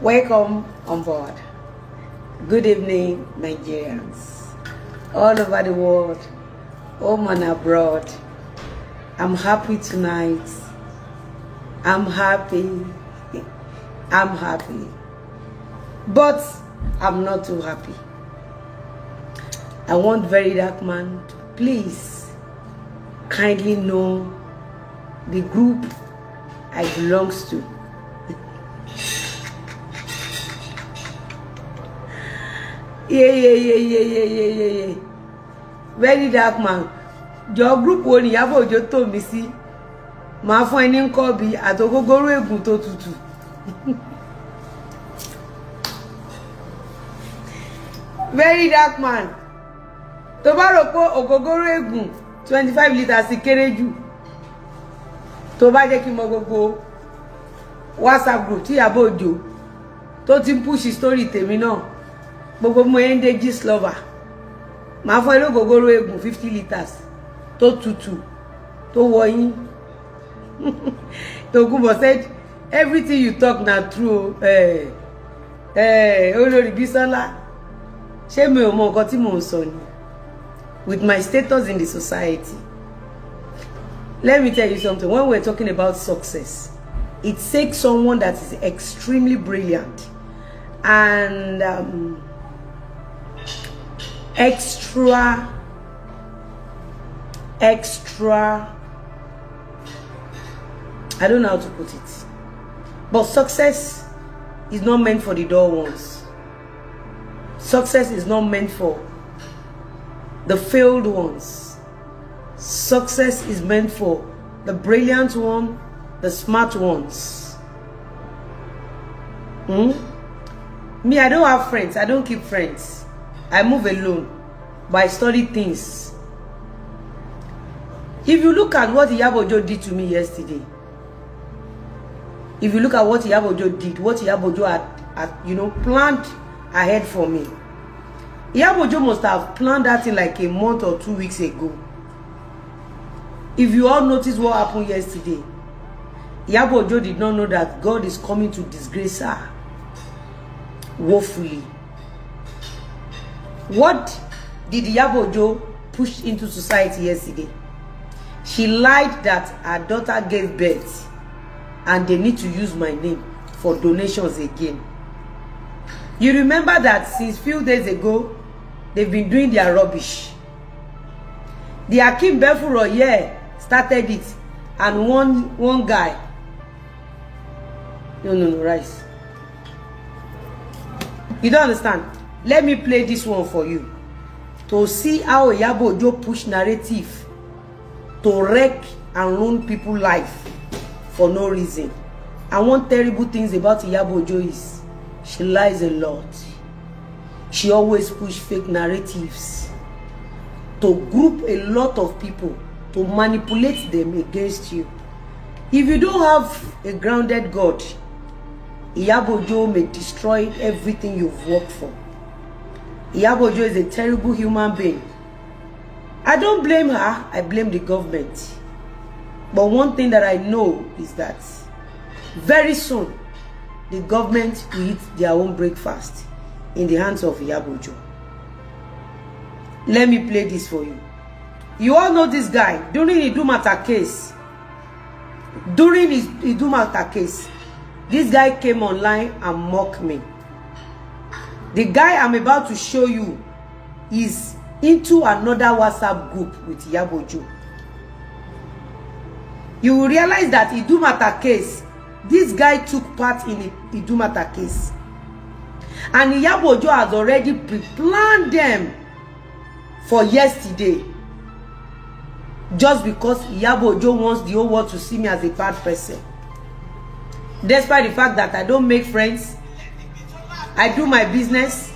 Welcome on board. Good evening, Nigerians. All over the world, home and abroad. I'm happy tonight. I'm happy. I'm happy. But I'm not too happy. I want Very Dark Man to please kindly know the group I belongs to. Yeah. Very Dark Man. Your group wo ni Iyabo Ojo to mi sí. Ma fún ẹni nko bi atogogoro egun tó tutù. Very Dark Man. Tó bá rò pé ogogoro egun 25 liters kéré jù. Tó bá jẹ́ kí mo gbogbo WhatsApp group tí Iyabo Ojo tó ti push story tèmi náà. Gbogbo mo ende gist lover. Ma fún ẹ ogogoro egun 50 liters tó tutù tó wọ yín. Tokunbo said everything you talk na true. Olórí Bísọ́lá. Ṣé mi ò mọ nǹkan tí mò ń sọ ni? With my status in the society. Let me tell you something. When we're talking about success, it takes someone that is extremely brilliant and extra I don't know how to put it. But success is not meant for the dull ones. Success is not meant for the failed ones. Success is meant for the brilliant one, the smart ones. Me, I don't have friends. I don't keep friends. I move alone. But I study things. If you look at what Iyabo Ojo did to me yesterday, if you look at what Iyabo Ojo did, what Iyabo Ojo had planned ahead for me, Iyabo Ojo must have planned that in like a month or 2 weeks ago. If you all notice what happened yesterday, Iyabo Ojo did not know that God is coming to disgrace her woefully. What did Iyabo Ojo push into society yesterday? She lied that her daughter gave birth and they need to use my name for donations again. You remember that since few days ago, they've been doing their rubbish. The Akeem Befuro started it, and one guy. No, rice. You don't understand. Let me play this one for you to see how Iyabo Ojo push narrative to wreck and ruin people's life for no reason. And one terrible things about Iyabo Ojo is she lies a lot. She always push fake narratives to group a lot of people to manipulate them against you. If you don't have a grounded God, Iyabo Ojo may destroy everything you've worked for. Iyabo Ojo is a terrible human being. I don't blame her, I blame the government. But one thing that I know is that very soon the government will eat their own breakfast in the hands of Iyabo Ojo. Let me play this for you. You all know this guy during the Idumata case. During his Idumata case, this guy came online and mocked me. The guy I'm about to show you is into another WhatsApp group with Iyabo Ojo. You will realize that Idumata case, this guy took part in the Idumata case. And Iyabo Ojo has already pre-planned them for yesterday. Just because Iyabo Ojo wants the whole world to see me as a bad person. Despite the fact that I don't make friends, I do my business,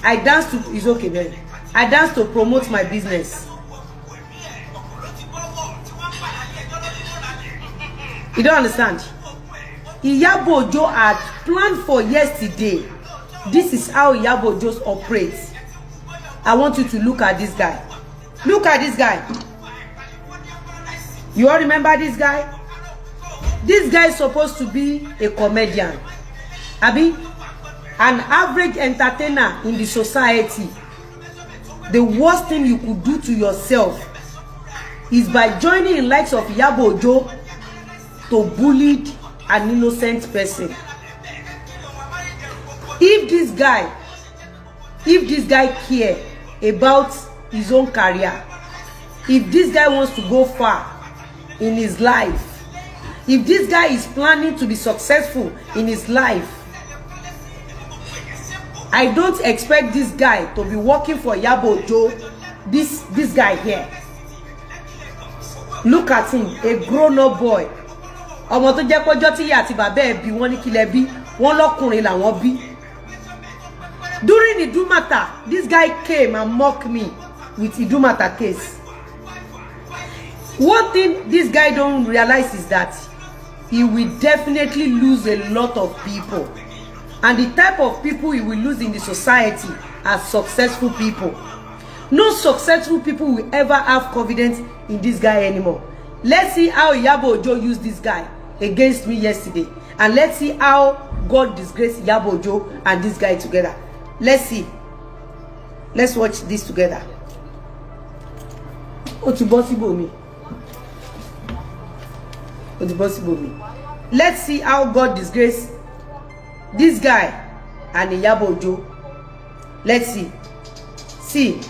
I dance to, it's okay, man. I dance to promote my business. You don't understand? Iyabo Ojo had planned for yesterday. This is how Iyabo Ojo operates. I want you to look at this guy. Look at this guy. You all remember this guy? This guy is supposed to be a comedian. Abi, an average entertainer in the society. The worst thing you could do to yourself is by joining in likes of Iyabo to bully an innocent person. If this guy care about his own career, if this guy wants to go far in his life, if this guy is planning to be successful in his life, I don't expect this guy to be working for Iyabo, this guy here. Look at him, a grown-up boy. Ọmọ tó jẹ́ pọ́jọ́ tí ìyá àti bàbá ẹ̀ bí wọ́n ní kílẹ̀ bí, wọ́n lọ́kùnrin làwọn bí. During the Idumata, this guy came and mocked me with Idumata case. One thing this guy don't realize is that he will definitely lose a lot of people. And the type of people he will lose in the society are successful people. No successful people will ever have confidence in this guy anymore. Let's see how Iyabo used this guy against me yesterday. And let's see how God disgraced Iyabo and this guy together. Let's see. Let's watch this together. Let's see how God disgraced this guy and Iyabo. Let's see. See.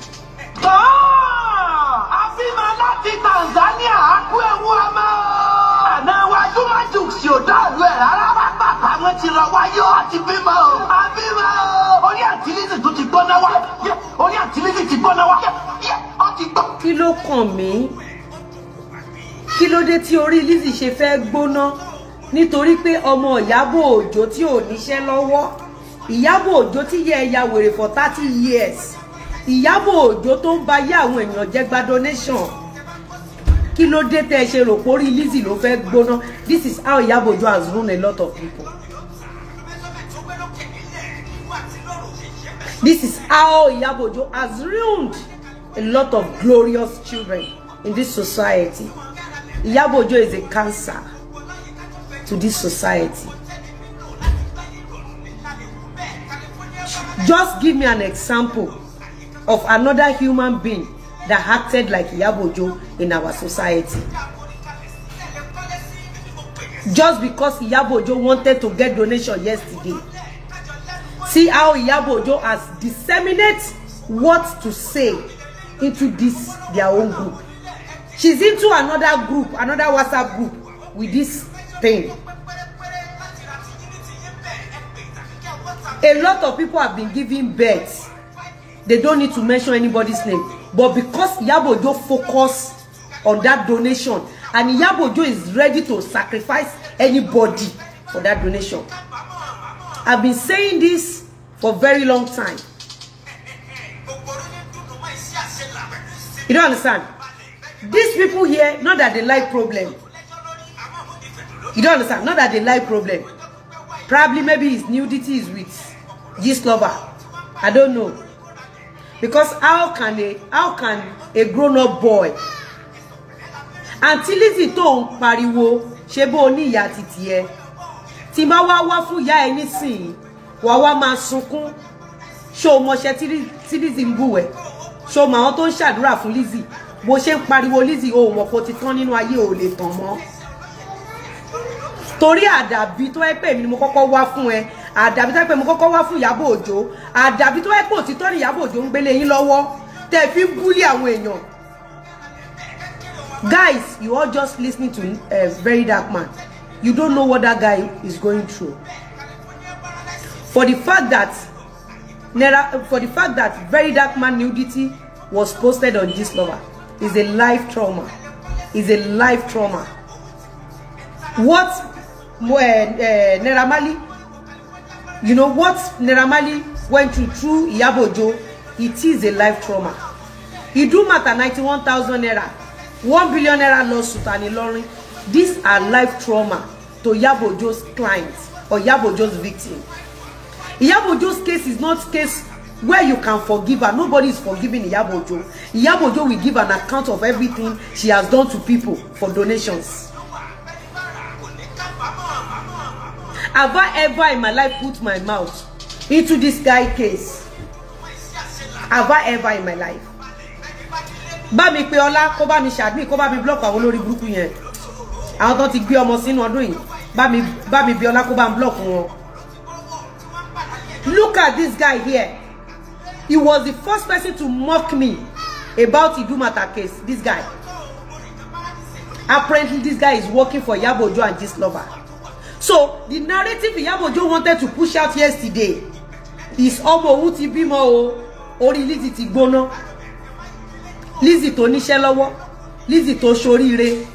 Lati Tanzania aku ewu ama ana waju maju si o da lu e rara papa won ti ro wayo ati bimo ori ati Lizzy tó ti gbona wa ori ati Lizzy ti gbona wa o ti gbo. Kí ló kàn mí? Kí ló dé tí orí Lizzy ṣe fẹ́ gbóná nítorí pé ọmọ Iyabo tí ò níṣẹ́ lọ́wọ́, Iyabo tí yẹ ya wèrè for 30 years, Iyabo tó ń bá yé àwọn èèyàn jẹ gba donation. Kí ló dé tẹ́ ṣe rò pé orí Lizzy ló fẹ́ gbóná? This is how Iyabo has ruined a lot of people. This is how Iyabo has ruined a lot of glorious children in this society. Iyabo is a cancer to this society. Just give me an example of another human being that acted like Iyabo in our society. Just because Iyabo wanted to get donation yesterday. See how Iyabo has disseminated what to say into this their own group. She's into another group, another WhatsApp group with this thing. A lot of people have been giving birth. They don't need to mention anybody's name. But because Iyabo focus on that donation, and Iyabo is ready to sacrifice anybody for that donation. I've been saying this for a very long time. You don't understand? These people here, not that they like problem. You don't understand? Not that they like problem. Probably maybe his nudity is with this lover. I don't know. Because how can a grown-up boy until Lizzy tó ń pariwo ṣe bó ní ìyá titiẹ tí bá wá fún ìyá ẹ nísìn wá máa sunkún ṣó mọṣẹ tí Lizzy ń bú ẹ ṣó mọ àwọn tó ń ṣàdúrà fún Lizzy bó ṣe ń pariwo Lizzy ó mọ̀ kó ti tán nínú ayé ò lè tàn mọ́ torí àdàbí tó ẹ pé mi ni mo kọ́kọ́ wá fún ẹ àdàbí tó ẹ pé mo kọ́kọ́ wá fún Iyabo àdàbí tó ẹ pé òtítọ́ ni Iyabo ń gbélé yín lọ́wọ́ tẹ́ fi ń búlì àwọn èèyàn. Guys, you are just listening to a very dark man. You don't know what that guy is going through. For the fact that very dark man nudity was posted on this lover is a life trauma. Is a life trauma. What Naira Marley, you know what Naira Marley went through Iyabo, it is a life trauma. Idumata 91,000 naira, 1 billion naira lawsuit and Ilorin. These are life trauma to Iyabo's clients or Iyabo's victim. Iyabo's case is not case where you can forgive her. Nobody is forgiving Iyabo. Iyabo will give an account of everything she has done to people for donations. Have I ever in my life put my mouth into this guy case? Have I ever in my life? Bá mi pé Ọlá kó bá mi ṣàdmí kó bá mi block àwọn olórí burúkú yẹn. Àwọn tó ti gbé ọmọ sínú ọdún yìí. Bá mi bí Ọlá kó bá mi block wọn. Look at this guy here. He was the first person to mock me about Idumata case. This guy. Apparently, this guy is working for Iyabo and Gistlover. So, the narrative Iyabo wanted to push out yesterday is Omo Uti Bimo Ori Lizzy ti gbóná. Lizzy tó níṣẹ́ lọ́wọ́. Lizzy tó ṣoríire.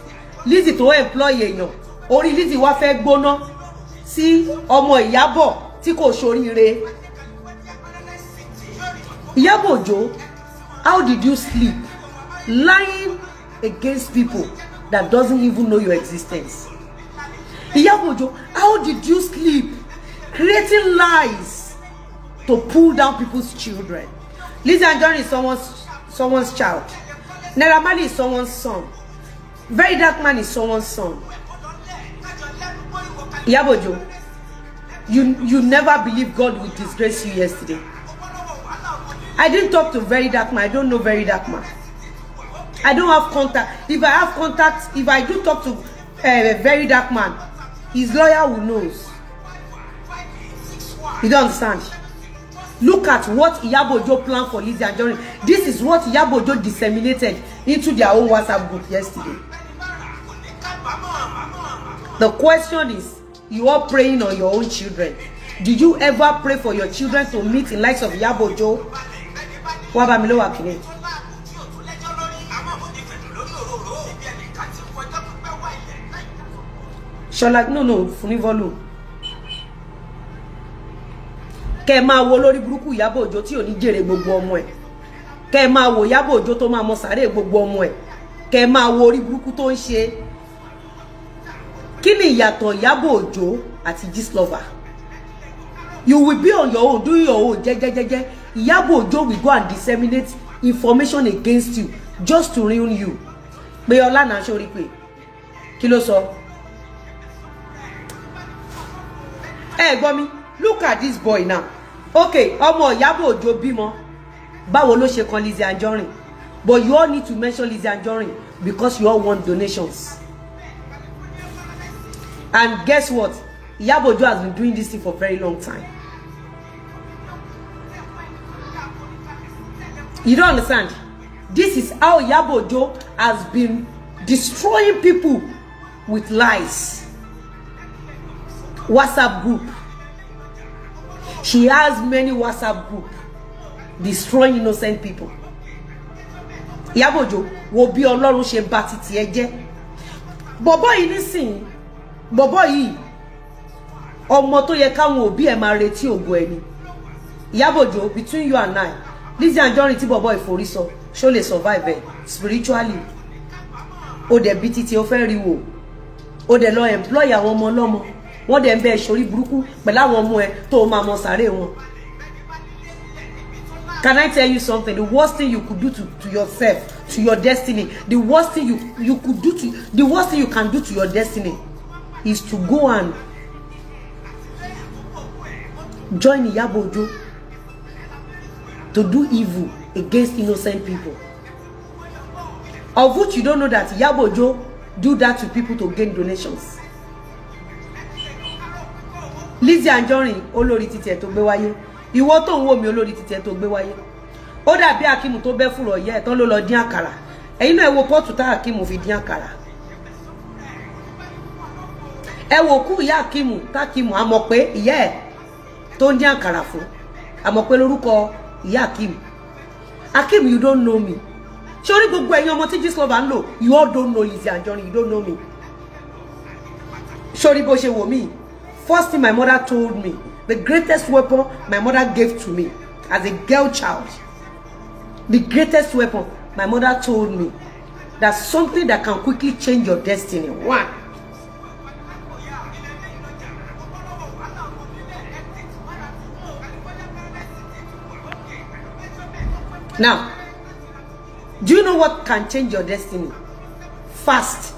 Lizzy tó employ èèyàn. Ori Lizzy wá fẹ́ gbóná sí ọmọ Iyabo tí kò ṣoríire. Iyabo, how did you sleep lying against people that doesn't even know your existence? Iyabo, how did you sleep creating lies to pull down people's children? Lizzy Anjorin is someone's child. Naira Marley is someone's son. Very Dark Man is someone's son. Iyabo, you never believed God would disgrace you yesterday. I didn't talk to Very Dark Man. I don't know Very Dark Man. I don't have contact. If I have contact, if I do talk to Very Dark Man, his lawyer who knows. You don't understand? Look at what Iyabo planned for Lizzy Anjorin. This is what Iyabo disseminated into their own WhatsApp group yesterday. The question is, you are praying on your own children. Did you ever pray for your children to meet in likes of Iyabo? Shola, no, funi volume. Kẹ́ máa wo lórí burúkú Iyabo tí ò ní jèrè gbogbo ọmọ ẹ̀. Kẹ́ máa wo Iyabo tó máa mọ sáré gbogbo ọmọ ẹ̀. Kẹ́ máa wo orí burúkú tó ń ṣe. Kí ni ìyàtọ̀ Iyabo àti Gistlover? You will be on your own, doing your own. Iyabo will go and disseminate information against you just to ruin you. Pé Ọlá na sori pé. Kí ló sọ? Gbọ́ mi. Look at this boy now. Okay, ọmọ Iyabo bímọ. Báwo ló ṣe kan Lizzy Anjorin? But you all need to mention Lizzy Anjorin because you all want donations. And guess what? Iyabo has been doing this thing for a very long time. You don't understand? This is how Iyabo has been destroying people with lies. WhatsApp group. She has many WhatsApp group destroying innocent people. Iyabo wo bí Ọlọ́run ṣe bá titi ẹ jẹ́. Bọ̀bọ́ yìí nísìn. Bọ̀bọ́ yìí ọmọ tó yẹ káwọn òbí ẹ máa retí ògo ẹni. Iyabo, between you and I, Lizzy Anjorin tí bọ̀bọ́ ìforí sọ, ṣó lè survive spiritually. Ó dẹ̀ bí títí ó fẹ́ rí wò. Ó dẹ̀ lọ employ àwọn ọmọ ọlọ́mọ. Wọ́n dẹ̀ ń bẹ ṣorí burúkú pẹ̀lú àwọn ọmọ ẹ tó máa mọ sáré wọn. Can I tell you something? The worst thing you could do to yourself, to your destiny, the worst thing you could do to, the worst thing you can do to your destiny is to go and join Iyabo to do evil against innocent people. Of which you don't know that Iyabo do that to people to gain donations. Lizzy Anjorin olórí títí ẹ̀ tó gbé wáyé. Ìwọ tó ń wò mí olórí títí ẹ̀ tó gbé wáyé. Ó dàbí Akeem tó bẹ́ fúrọ̀ yẹ tán ló lọ dín àkàrà. Ẹ̀yin náà ẹ wo pọ́ọ̀tù tá Akeem fi dín àkàrà. Ẹ wo kú ìyá Akeem tá Akeem a mọ̀ pé ìyá ẹ̀ tó ń dín àkàrà fún. A mọ̀ pé lórúkọ ìyá Akeem. Akeem, you don't know me. Ṣorí gbogbo ẹ̀yin ọmọ tí Gistlover ń lò, you all don't know Lizzy Anjorin, you don't know me. Ṣorí bó ṣe wò mí. First thing my mother told me, the greatest weapon my mother gave to me as a girl child, the greatest weapon my mother told me, that's something that can quickly change your destiny. One. Now, do you know what can change your destiny? Fast.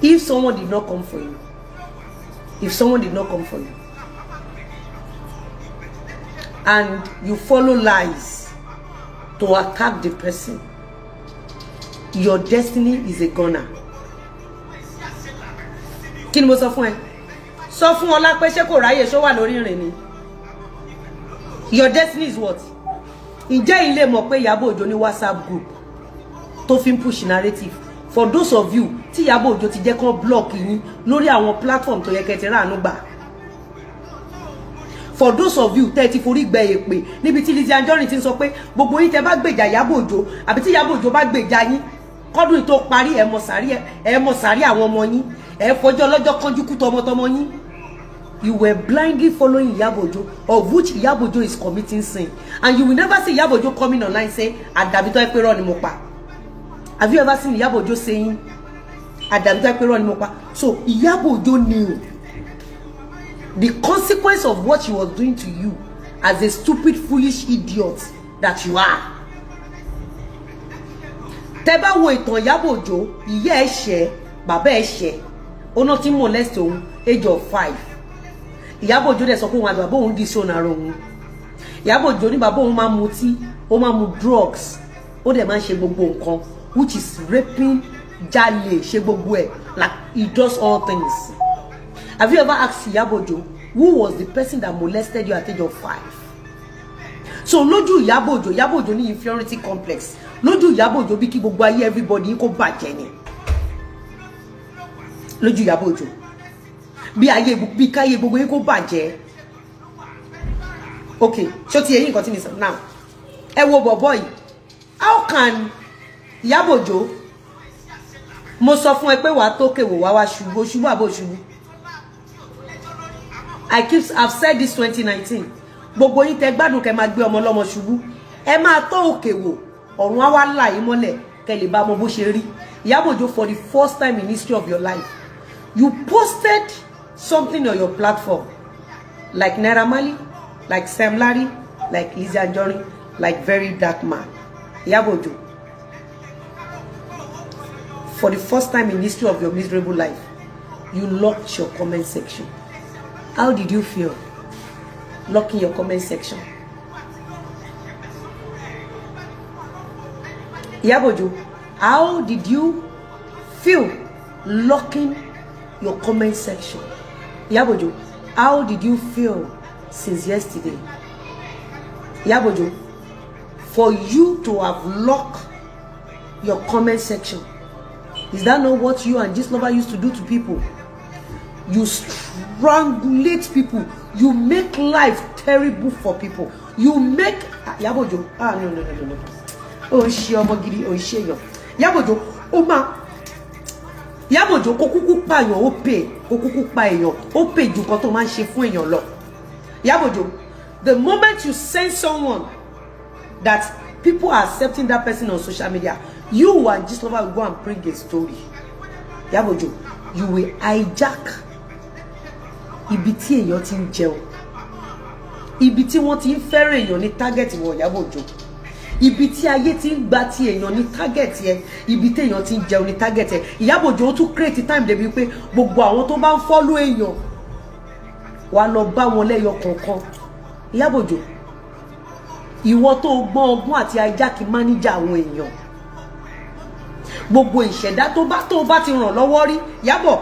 If someone did not come for you, and you follow lies to attack the person, your destiny is a goner. Kí ni mo sọ fún ẹ? Sọ fún Ọlá pé ṣé kò ráyè ṣó wà lórí ìrìn ni. Your destiny is what? Ǹjẹ́ ilé mọ̀ pé Iyabo Ojo ní WhatsApp group tó fi ń push narrative? For those of you tí Iyabo Ojo ti jẹ́ kán block yín lórí àwọn platform tó yẹ kẹ́ ti ráàánú gbà. For those of you tẹ́ ti forí gbẹ èpè níbi tí Lizzy Anjorin ti ń sọ pé gbogbo yín tẹ́ bá gbèjà Iyabo Ojo àbí tí Iyabo Ojo bá gbèjà yín kọ́dún tó parí ẹ mọ̀ sàrí àwọn ọmọ yín ẹ fọjọ́ lọ́jọ́ kánjú kú tọmọtọmọ yín. You were blindly following Iyabo Ojo, of which Iyabo Ojo is committing sin. And you will never see Iyabo Ojo coming online saying, Adabito Ekpero ni mo pa. Have you ever seen Iyabo Ojo saying, Adabito Ekpero ni mo pa? So Iyabo Ojo knew the consequence of what she was doing to you as a stupid, foolish idiot that you are. Teba wo ìtàn Iyabo Ojo, ìyá ẹ̀ ṣẹ̀, bàbá ẹ̀ ṣẹ̀, ó náà ti molest òun age of 5. Iyabo Ojo dẹ̀ sọ pé òun àti bàbá òun disown ara òun. Iyabo Ojo ní bàbá òun máa ń mutí, ó máa ń mu drugs, ó dẹ̀ máa ń ṣe gbogbo nǹkan, which is raping, jale, ṣe gbogbo ẹ̀, like he does all things. Have you ever asked Iyabo Ojo who was the person that molested you at age of 5? So lójú Iyabo Ojo ní inferiority complex. Lójú Iyabo Ojo bí kí gbogbo ayé everybody kó bàjẹ́ ni. Lójú Iyabo Ojo bí káyé gbogbo yín kó bàjẹ́. Okay, ṣó ti ẹ̀yin nǹkan tí mi sọ now. Ẹ wo bọ̀bọ́ yìí. How can Iyabo Ojo mo sọ fún ẹ pé wàá tókè wò wá ṣubú àbò ṣubú. I've said this 2019. Gbogbo yín tẹ́ gbádùn kẹ́ máa gbé ọmọ lọ́mọ ṣubú. Ẹ máa tó òkè wò ọ̀run á wá là yín mọ́lẹ̀ kẹ́ lè bá mọ bó ṣe rí. Iyabo Ojo, for the first time in history of your life, you posted something on your platform like Naira Marley, like Sam Larry, like Lizzy Anjorin, like Very Dark Man. Iyabo Ojo, for the first time in history of your miserable life, you locked your comment section. How did you feel locking your comment section? Iyabo Ojo, how did you feel locking your comment section? Iyabo Ojo, how did you feel since yesterday? Iyabo Ojo, for you to have locked your comment section, is that not what you and Gistlover used to do to people? You strangulate people. You make life terrible for people. You make Iyabo Ojo. No. Oh, she ọmọ gidi, oh, she yo. Iyabo Ojo, ó máa Iyabo Ojo kó kúkú pa èèyàn, ó pè, kó kúkú pa èèyàn, ó pè ju nǹkan tó máa ń ṣe fún èèyàn lọ. Iyabo Ojo, the moment you send someone that people are accepting that person on social media, you and Gistlover will go and bring a story. Iyabo Ojo, you will hijack ibi tí èèyàn ti ń jẹun, ibi tí wọ́n ti ń fẹ́ràn èèyàn ní target wọ Iyabo Ojo, ibi tí ayé ti ń gba ti èèyàn ní target yẹn, ibi tí èèyàn ti ń jẹun ní target yẹn. Iyabo Ojo ó tún create time débi pé gbogbo àwọn tó bá ń follow èèyàn wá lọ bá wọn lẹ́yọ kọ̀ọ̀kan. Iyabo Ojo, ìwọ tó gbọ́n ọgbọ́n àti hijack manager àwọn èèyàn, gbogbo ìṣẹ̀dá tó bá ti ràn lọ́wọ́ rí, Iyabo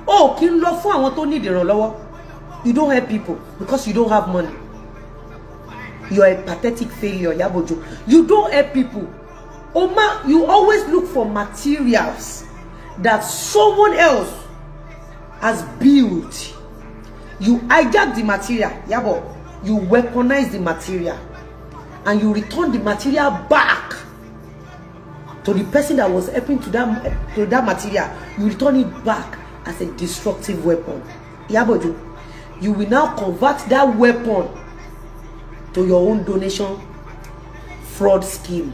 ó kí ń lọ fún àwọn tó need ìrànlọ́wọ́. You don't help people because you don't have money. You are a pathetic failure, Iyabo Ojo. You don't help people. Oma, you always look for materials that someone else has built. You hijack the material, Iyabo. You weaponize the material, and you return the material back to the person that was helping to that material. You return it back as a destructive weapon. Iyabo Ojo, you will now convert that weapon to your own donation fraud scheme.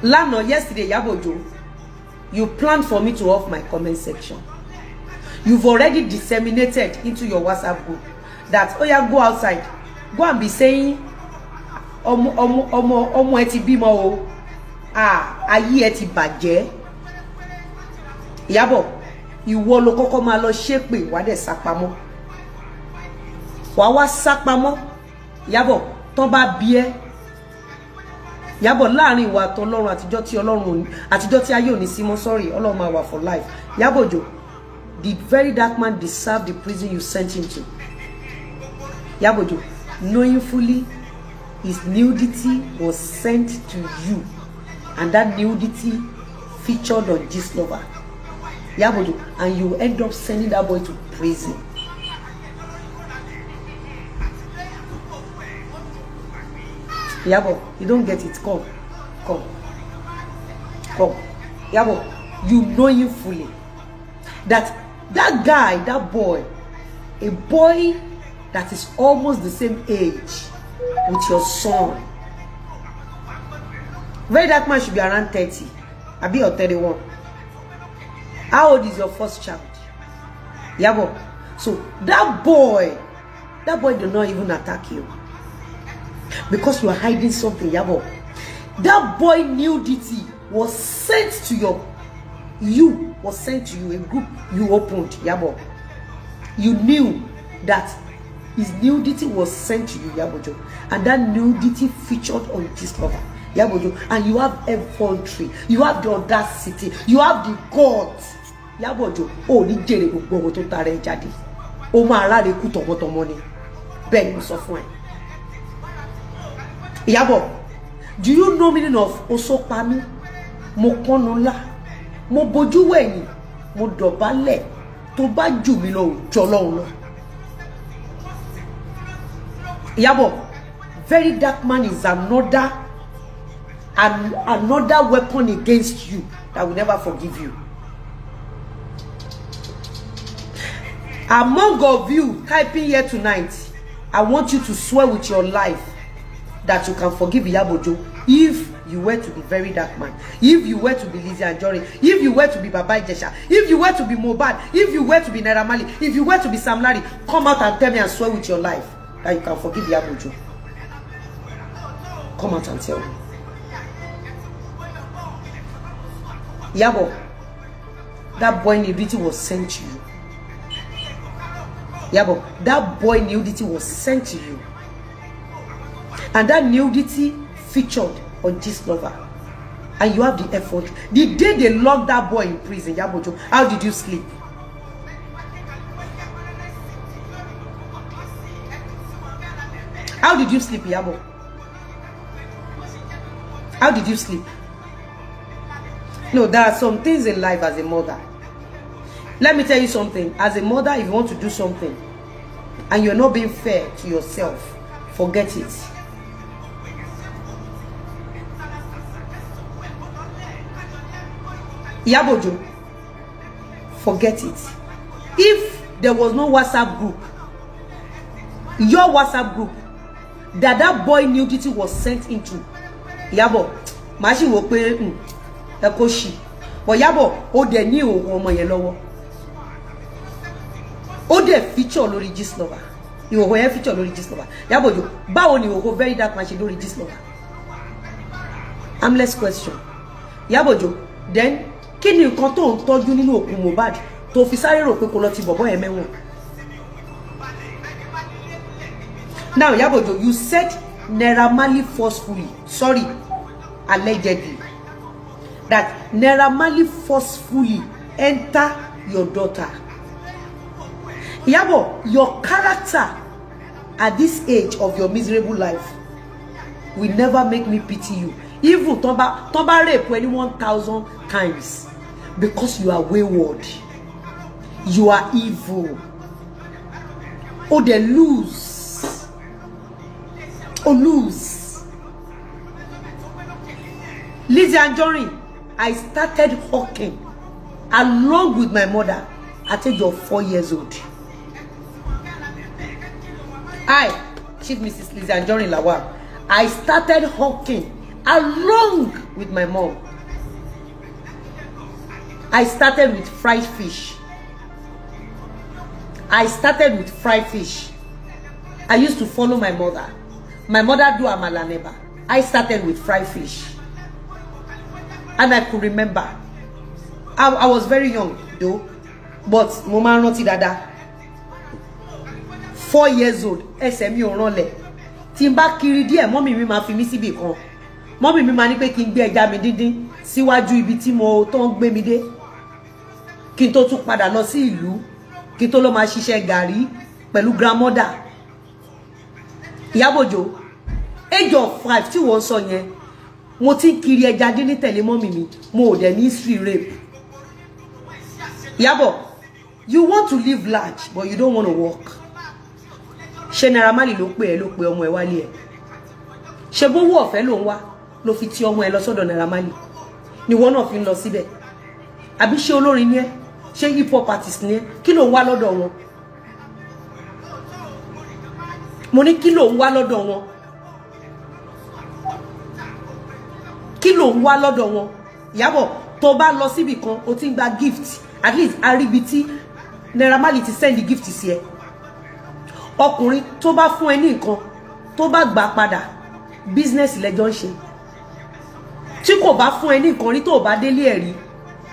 Yesterday, Iyabo Ojo, you planned for me to off my comment section. You've already disseminated into your WhatsApp group that, oh yeah, go outside, go and be saying, omo eti bimo o, ayé ẹ ti bàjẹ́. Iyabo, ìwọ ló kọ́kọ́ máa lọ ṣépè wá dẹ̀ sápamọ́. Wá wá sápamọ́. Iyabo, tó bá bí ẹ. Iyabo, láàrin ìwà àtọlọ́run àtijọ́ tí ayé ò ní sí mọ́, sorry, Ọlọ́run máa wà for life. Iyabo Ojo, the very dark man deserved the prison you sent him to. Iyabo Ojo, knowing fully his nudity was sent to you, and that nudity featured on this lover. Iyabo Ojo, and you end up sending that boy to prison. Iyabo, you don't get it. Come. Iyabo, you know him fully. That guy, that boy, a boy that is almost the same age with your son. Very dark man should be around 30. Abi or 31. How old is your first child? Iyabo. So that boy did not even attack you. Because you are hiding something, Iyabo. That boy nudity was sent to a group you opened, Iyabo. You knew that his nudity was sent to you, Iyabo Ojo, and that nudity featured on this lover, Iyabo Ojo, and you have effrontery, you have the audacity, you have the guts, Iyabo Ojo. Oh, ni jere gbogbo to tare jade. O ma ara re ku tomotomo ni. Ben mo sọ fún ẹ. Iyabo, do you know meaning of osopami? Mo konola, mo boju weyin, mo dobale, tó bá jù mí lọ jọlọ́run lọ. Iyabo, very dark man is another weapon against you that will never forgive you. Among of you typing here tonight, I want you to swear with your life that you can forgive Iyabo Ojo if you were to be very dark man, if you were to be Lizzy Anjorin, if you were to be Baba Ijesha, if you were to be Mohbad, if you were to be Naira Marley, if you were to be Sam Larry, come out and tell me and swear with your life that you can forgive Iyabo Ojo. Come out and tell me. Iyabo, that boy nudity was sent to you. Iyabo, that boy nudity was sent to you. And that nudity featured on this lover. And you have the effort. The day they locked that boy in prison, Iyabo Ojo, how did you sleep? How did you sleep, Iyabo? How did you sleep? No, there are some things in life as a mother. Let me tell you something. As a mother, if you want to do something and you're not being fair to yourself, forget it. Iyabo Ojo, forget it. If there was no WhatsApp group, your WhatsApp group, that boy nudity was sent into, Iyabo, mashi wo pe ekoshi. But Iyabo, o de ni o ọmọ yẹn lọ́wọ́. O de feature lórí gist lover. Ìhòhò yẹn feature lórí gist lover. Iyabo Ojo, báwo ni ìhòhò very dark man ṣe lórí gist lover? Harmless question. Iyabo Ojo, then kí ni nǹkan tó ń tọ́jú nínú òkú Mohbad tó fi sáré rò pé kó lọ ti bọ̀bọ́ yẹn mẹ́wọ̀n? Now, Iyabo Ojo, you said Naira Marley forcefully, sorry, allegedly, that Naira Marley forcefully enter your daughter. Iyabo, your character at this age of your miserable life will never make me pity you. Even Toba rape 1,000 times, because you are wayward, you are evil. Oh, they lose. Oh, lose. Lizzy Anjorin, I started hawking along with my mother at age of 4 years old. I, Chief Mrs. Lizzy Anjorin Lawal, I started hawking along with my mom. I started with fried fish. I used to follow my mother. My mother do amala neba. I started with fried fish. and I could remember. I was very young though, but mo máa rántí dáadáa. 4 years old, ẹsẹ̀ mi ò rànlẹ̀. Tí n bá kiri díẹ̀, mọ́mì mi máa fi mí síbì kan. Mọ́mì mi máa ní pé kí n gbé ẹja mi díndín síwájú ibi tí mo tó ń gbé mi dé. Kí n tó tún padà lọ sí ìlú, kí n tó lọ máa ṣiṣẹ́ gàrí pẹ̀lú grandmother. Iyabo Ojo, age of 5 tí wọ́n sọ yẹn, mo ti kiri ẹja díndín tẹ̀lé mọ́mì mi, mo ò dẹ̀ ní history rape. Iyabo, you want to live large, but you don't want to work. Ṣé Naira Marley ló pè ọmọ ẹ wálé ẹ? Ṣé bówó ọ̀fẹ́ ló ń wá ló fi ti ọmọ ẹ lọ sọ́dọ̀ Naira Marley? Ni wọ́n náà fi ń lọ síbẹ̀. Àbí ṣé olórin ni ẹ́? Ṣé hip hop artist ni ẹ́? Kí ló ń wá lọ́dọ̀ wọn? Mo ní kí ló ń wá lọ́dọ̀ wọn? Kí ló ń wá lọ́dọ̀ wọn? Iyabo, tó bá lọ síbì kan, o ti ń gba gift. At least aribiti Naira Marley ti send the gift sí ẹ. Ọkùnrin tó bá fún ẹ ní nǹkan tó bá gbà padà, business lẹ́jọ́ ń ṣe. Tí kò bá fún ẹ ní nǹkan rí tó bá délé ẹ rí,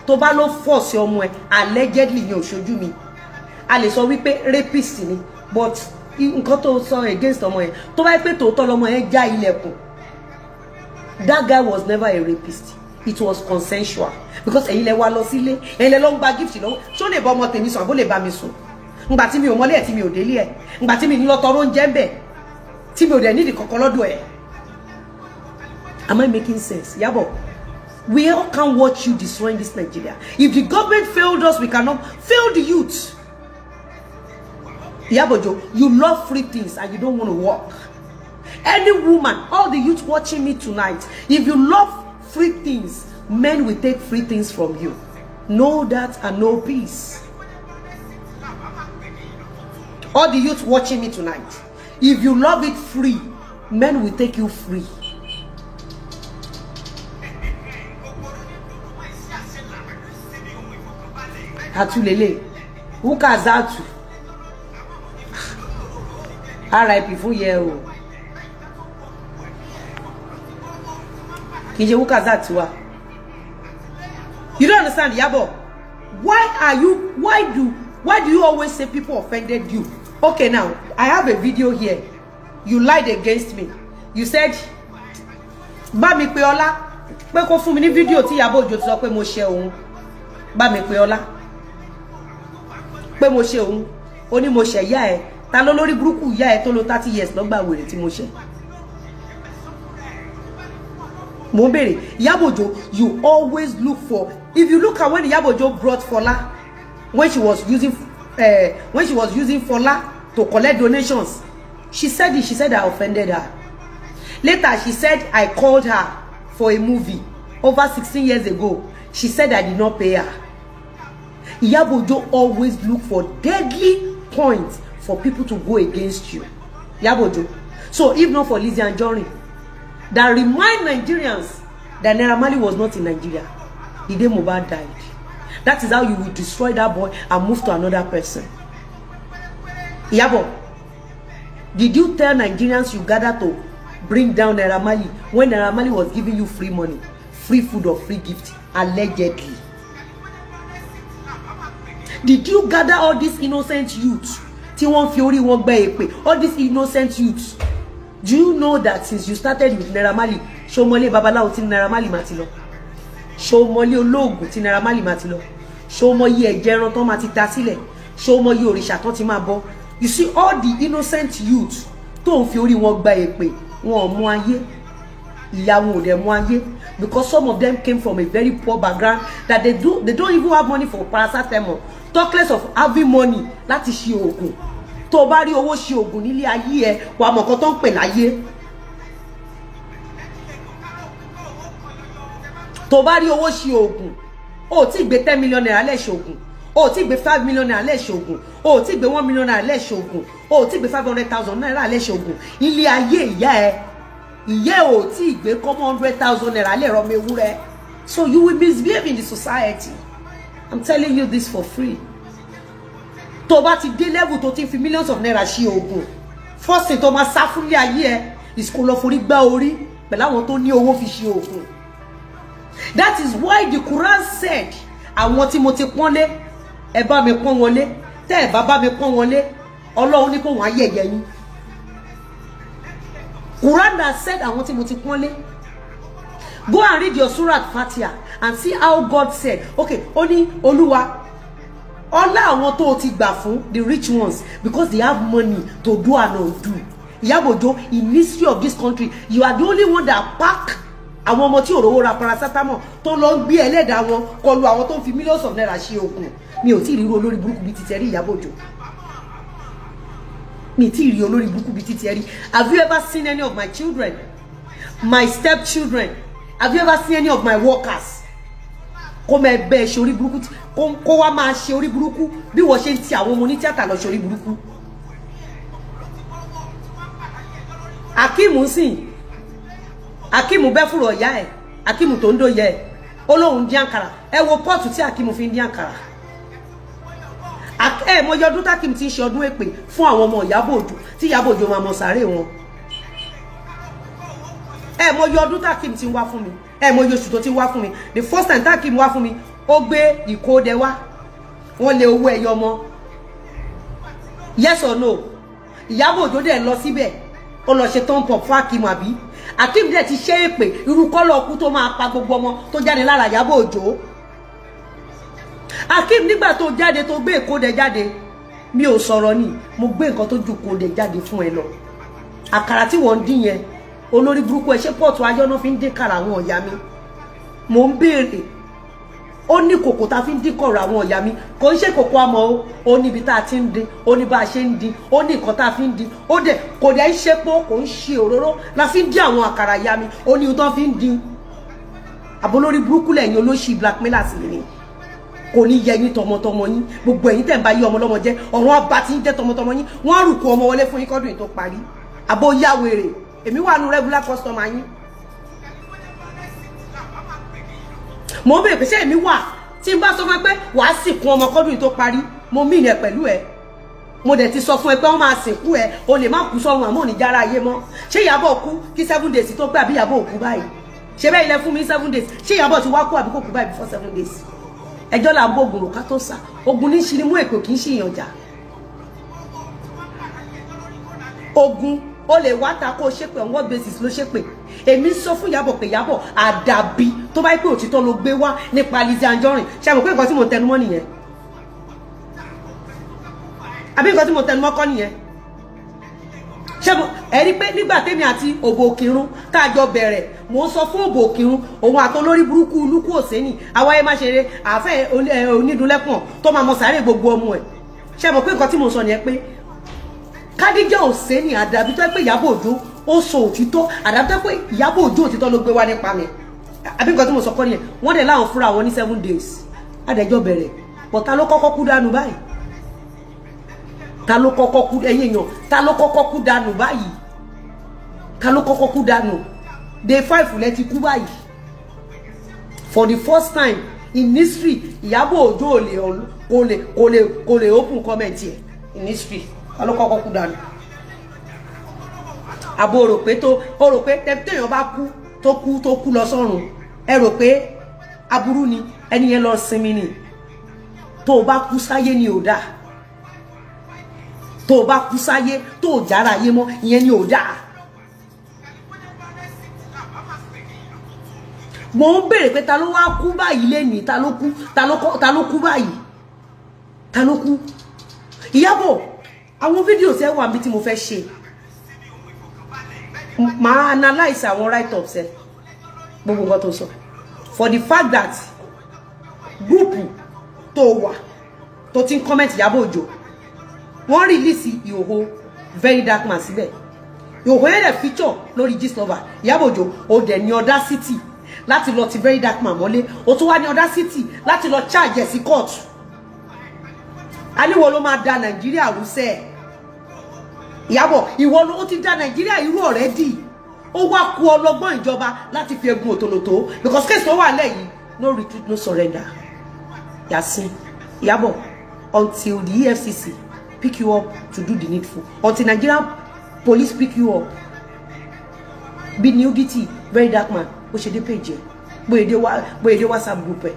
tó bá lọ force ọmọ ẹ, allegedly ni òṣojú mi. A lè sọ wípé rapist ni, but nǹkan tó sọ against ọmọ ẹ, tó bá pé tòótọ́ lọmọ ẹ já ilẹ̀kùn. That guy was never a rapist. It was consensual, because ẹ̀yin lẹ wá lọ sílé, ẹ̀yin lẹ lọ ń gba gift lọ́wọ́. Ṣó lè bá ọmọ tèmi sùn àbó lè bá mi sùn? Ngbà tí mi ò mọ́lé ẹ̀ tí mi ò délé ẹ̀, ngbà tí mi ní lọ tọrọ oúnjẹ ń bẹ̀, tí mi ò dẹ̀ nídìí kankan lọ́dọ̀ ẹ̀. Am I making sense? Iyabo, we all can't watch you destroying this Nigeria. If the government failed us, we cannot fail the youth. Iyabo Ojo, you love free things and you don't want to work. Any woman, all the youth watching me tonight, if you love free things, men will take free things from you. Know that and know peace. All the youth watching me tonight, if you love it free, men will take you free. Hatulele, ukazatu. R.I.P. fún yẹ o. Kìí ṣe ukazatu wa. You don't understand, Iyabo? Why do you always say people offended you? Okay, now I have a video here. You lied against me. You said, "Bá mi pè Ọlá, pé kó fún mi ní video tí Iyabo Ojo sọ pé mo ṣe òun. Bá mi pè Ọlá. Pé mo ṣe òun. Ó ní mo ṣe ìyá ẹ. Ta ló lórí burúkú ìyá ẹ tó lò 30 years ló gbà wèrè tí mo ṣe." Mo bèrè, Iyabo Ojo, you always look for. If you look at when Iyabo Ojo brought Fola, when she was using Fola to collect donations, she said it. She said I offended her. Later, she said I called her for a movie over 16 years ago. She said I did not pay her. Iyabo Ojo always look for deadly points for people to go against you. Iyabo Ojo. So if not for Lizzie and Johnny, that remind Nigerians that Naira Marley was not in Nigeria the day Mohbad died. That is how you will destroy that boy and move to another person. Iyabo, did you tell Nigerians you gathered to bring down Naira Marley when Naira Marley was giving you free money, free food or free gift, allegedly? Did you gather all these innocent youths? All these innocent youths. Do you know that since you started with Naira Marley, Shomole Babalawo ti Naira Marley matilo, Shomole Ologun ti Naira Marley matilo, Shomoye Ejeran ton ma ti ta sile, Shomoye Orisha ton ti ma bo. You see all the innocent youths tó ń fi orí wọn gba èpè, wọn mọ ayé, ìyá wọn ò dẹ̀ mọ ayé, because some of them came from a very poor background that they don't even have money for paracetamol. Talk less of having money láti ṣe oògùn. Tó bá rí owó ṣe oògùn nílé ayé ẹ, wà mọ̀ kan tó ń pè láyé. Tó bá rí owó ṣe oògùn, ó ti gbé 10 million naira lè ṣe oògùn, ó ti gbé 5 million naira lè ṣe oògùn, ó ti gbé 1 million naira lè ṣe oògùn, ó ti gbé 500,000 naira lè ṣe oògùn. Ilé ayé ìyá ẹ ó ti gbé 100,000 naira lè rọ mewúrẹ́. So you will misbehave in the society. I'm telling you this for free. Tó bá ti dé level tó ti fi millions of naira ṣe oògùn, first thing tó máa sá fún ilé ayé ẹ is kó lọ forí gbá orí pẹ̀lú àwọn tó ní owó fi ṣe oògùn. That is why the Quran said, àwọn tí mo ti pọ́nlé, ẹ bá mi pọ́n wọn lé, tẹ́ ẹ bá bá mi pọ́n wọn lé, Ọlọ́run ní kó wọ́n ayẹyẹ yín. Quran has said, àwọn tí mo ti pọ́nlé. Go and read your Surah Fatiha and see how God said, okay, only Olúwa, ọlá àwọn tó ti gbà fún, the rich ones, because they have money to do and undo. Iyabo, in history of this country, you are the only one that pack àwọn ọmọ tí òrówó ra paracetamol tó lọ ń gbé ẹlẹ́dàá wọn kọlu àwọn tó ń fi millions of naira ṣe oògùn. Mi ò tí rí olórí burúkú bíi títí ẹrí Iyabo. Mi tí rí olórí burúkú bíi títí ẹrí. Have you ever seen any of my children, my stepchildren? Have you ever seen any of my workers? Kó mẹ bẹ ṣe orí burúkú, kó wá máa ṣe orí burúkú bí wọ́n ṣe ń ti àwọn ọmọ ní tíátà lọ ṣe orí burúkú. Akeem sìn, Akeem Befuro ya ẹ, Akeem tó ń dó yẹ ẹ, Ọlọ́hun dín àkàrà. Ẹ wo pọ́ọ̀tù tí Akeem fi ń dín àkàrà. Ẹ mọ ọdún Akeem ti ń ṣe ọdún èpè fún àwọn ọmọ Iyabo tí Iyabo máa mọ sàárè wọn. Ẹ mọ ọdún Akeem ti ń wá fún mi. Ẹ mọ oṣù tó ti wá fún mi. The first time Akeem wá fún mi, ó gbé ìkódẹ wá. Wọ́n lé owó ẹyọ mọ́. Yes or no? Iyabo dẹ̀ lọ síbẹ̀. Ó lọ ṣe turn pop fún Akeem àbí? Akeem dẹ̀ ti ṣe èpè irú kọ́lọ̀ ọkú tó máa pa gbogbo ọmọ tó jáde lára Iyabo. Akeem nígbà tó jáde tó gbé ìkódẹ jáde, mi ò sọ̀rọ̀ ni, mo gbé nǹkan tó ju kódẹ jáde fún ẹ lọ. Àkàrà tí wọ́n dín yẹn, olórí burúkú ẹ ṣe pọ́ọ̀tù ayọ́ náà fi ń dín kàrà àwọn ọ̀yà mi. Mo ń béèrè, ó ní kòkò tá fi ń dín kọ̀rọ̀ àwọn ọ̀yà mi, kò ń ṣe kòkò àmọ́ ó níbi tá a ti ń dín, ó ní bá a ṣe ń dín, ó ní nǹkan tá a fi ń dín, ó dẹ̀ kò dẹ̀ ń ṣe pọ́, kò ń ṣe òróró la fi ń dín àwọn àkàrà ìyá mi, ó ní ohun tó fi ń dín. Àbólórí burúkú lẹ́yìn olóṣì blackmailers ni, kò ní yẹ yín tọmọtọmọ yín, gbogbo ẹ̀yin tẹ̀ ń bá yí ọmọ lọ́mọ jẹ́, ọ̀run ọba tí ń jẹ́ tọmọtọmọ yín, wọ́n á rùkú ọmọ wọlé fún yín kọ́dún tó parí. Àbó yá wèrè, èmi wà nù regular customer yín. Mo bèèrè pé ṣé èmi wà tí n bá sọ fún ẹ pé wàá sìnkú ọmọ kọ́dún tó parí, mo mí ìyẹn pẹ̀lú ẹ. Mo dẹ̀ ti sọ fún ẹ pé wọ́n máa sìnkú ẹ, o lè má kú sọ́run àmọ́ ní jára ayé mọ́. Ṣé Iyabo kú kí 7 days tó pé àbí Iyabo kú báyìí? Ṣé bẹ́ẹ̀ ilẹ̀ fún mi 7 days? Ṣé Iyabo ti wá kú àbí kò kú báyìí before 7 days? Ẹjọ́ là ń bó ogun ká tó sà. Ogun ní ṣe mú èpè kì í ṣe ìyànjà. Ogun ó lè wá ta kó ṣépè on what basis ló ṣépè? Èmi sọ fún Iyabo pé Iyabo àdàbí tó bá pé òtítọ́ ló gbé wá nípa Lizzy Anjorin. Ṣé mo pé nǹkan tí mo tẹnu mọ́ nìyẹn? Àbí nǹkan tí mo tẹnu mọ́ kọ́ nìyẹn? Ṣé mo ẹ rí pé nígbà tèmi àti Obo Ikirun tá jọ bẹ̀rẹ̀, mo sọ fún Obo Ikirun òun àtolórí burúkú Lúkú Òsẹ́ni àwa ẹ má ṣeré àfẹ́ onídùnlẹ́pọ̀n tó máa mọ sàárè gbogbo ọmọ ẹ̀. Ṣé mo pé nǹkan tí mo sọ nìyẹn pé Kádíjà Òsẹ́ni àdàbí tó pé Iyabo ó sọ òtítọ́, àdàbí tó pé Iyabo òtítọ́ ló gbé wá nípa mi. Àbí nǹkan tí mo sọ kọ́ nìyẹn. Wọ́n dẹ̀ láwọn fúnra wọn ní 7 days. Àdẹjọ́ bẹ̀rẹ̀. But ta ló kọ́kọ́ kú dànù báyìí? Ta ló kọ́kọ́ kú ẹ̀yin èèyàn? Ta ló kọ́kọ́ kú dànù báyìí? Ta ló kọ́kọ́ kú dànù? Day 5 lẹ ti kú báyìí. For the first time in history, Iyabo kò lè open comment here in history. Ta ló kọ́kọ́ kú dànù? Àbò rò pé ó rò pé téèyàn bá kú tó kú lọ sọ́run, ẹ rò pé aburu ni ẹni yẹn lọ sinmi ni. Tó bá kú sáyé ni ò dáa. Tó bá kú sáyé tó jára ayé mọ́, ìyẹn ni ò dáa. Mo ń béèrè pé ta ló wá kú báyìí lénìí, ta ló kú báyìí? Ta ló kú? Iyabo, àwọn fídíò ṣe wà bí tí mo fẹ́ ṣe. Ma analyze àwọn write ups ẹ gbogbo nǹkan tó sọ for the fact that group tó wà tó ti ń comment Iyabo wọ́n release ìhòhò very dark man síbẹ̀. Ìhòhò yẹn dẹ̀ feature lórí Gistlover. Iyabo ó dẹ̀ ní audacity láti lọ ti very dark man mọ́lé, ó tún wá ní audacity láti lọ charge sí court. Àníwọ̀ ló máa da Nàìjíríà rúṣẹ́. Iyabo, ìwọ ló ti dá Nàìjíríà irú already. Ó wá kú ọlọ́gbọ́n ìjọba láti fi egun òtòlótò because case tó wà lẹ́yìn no retreat no surrender. Yasin, Iyabo, until the EFCC pick you up to do the needful, until Nigerian police pick you up, be nudity very dark man ó ṣe dé page Boyede WhatsApp group ẹ.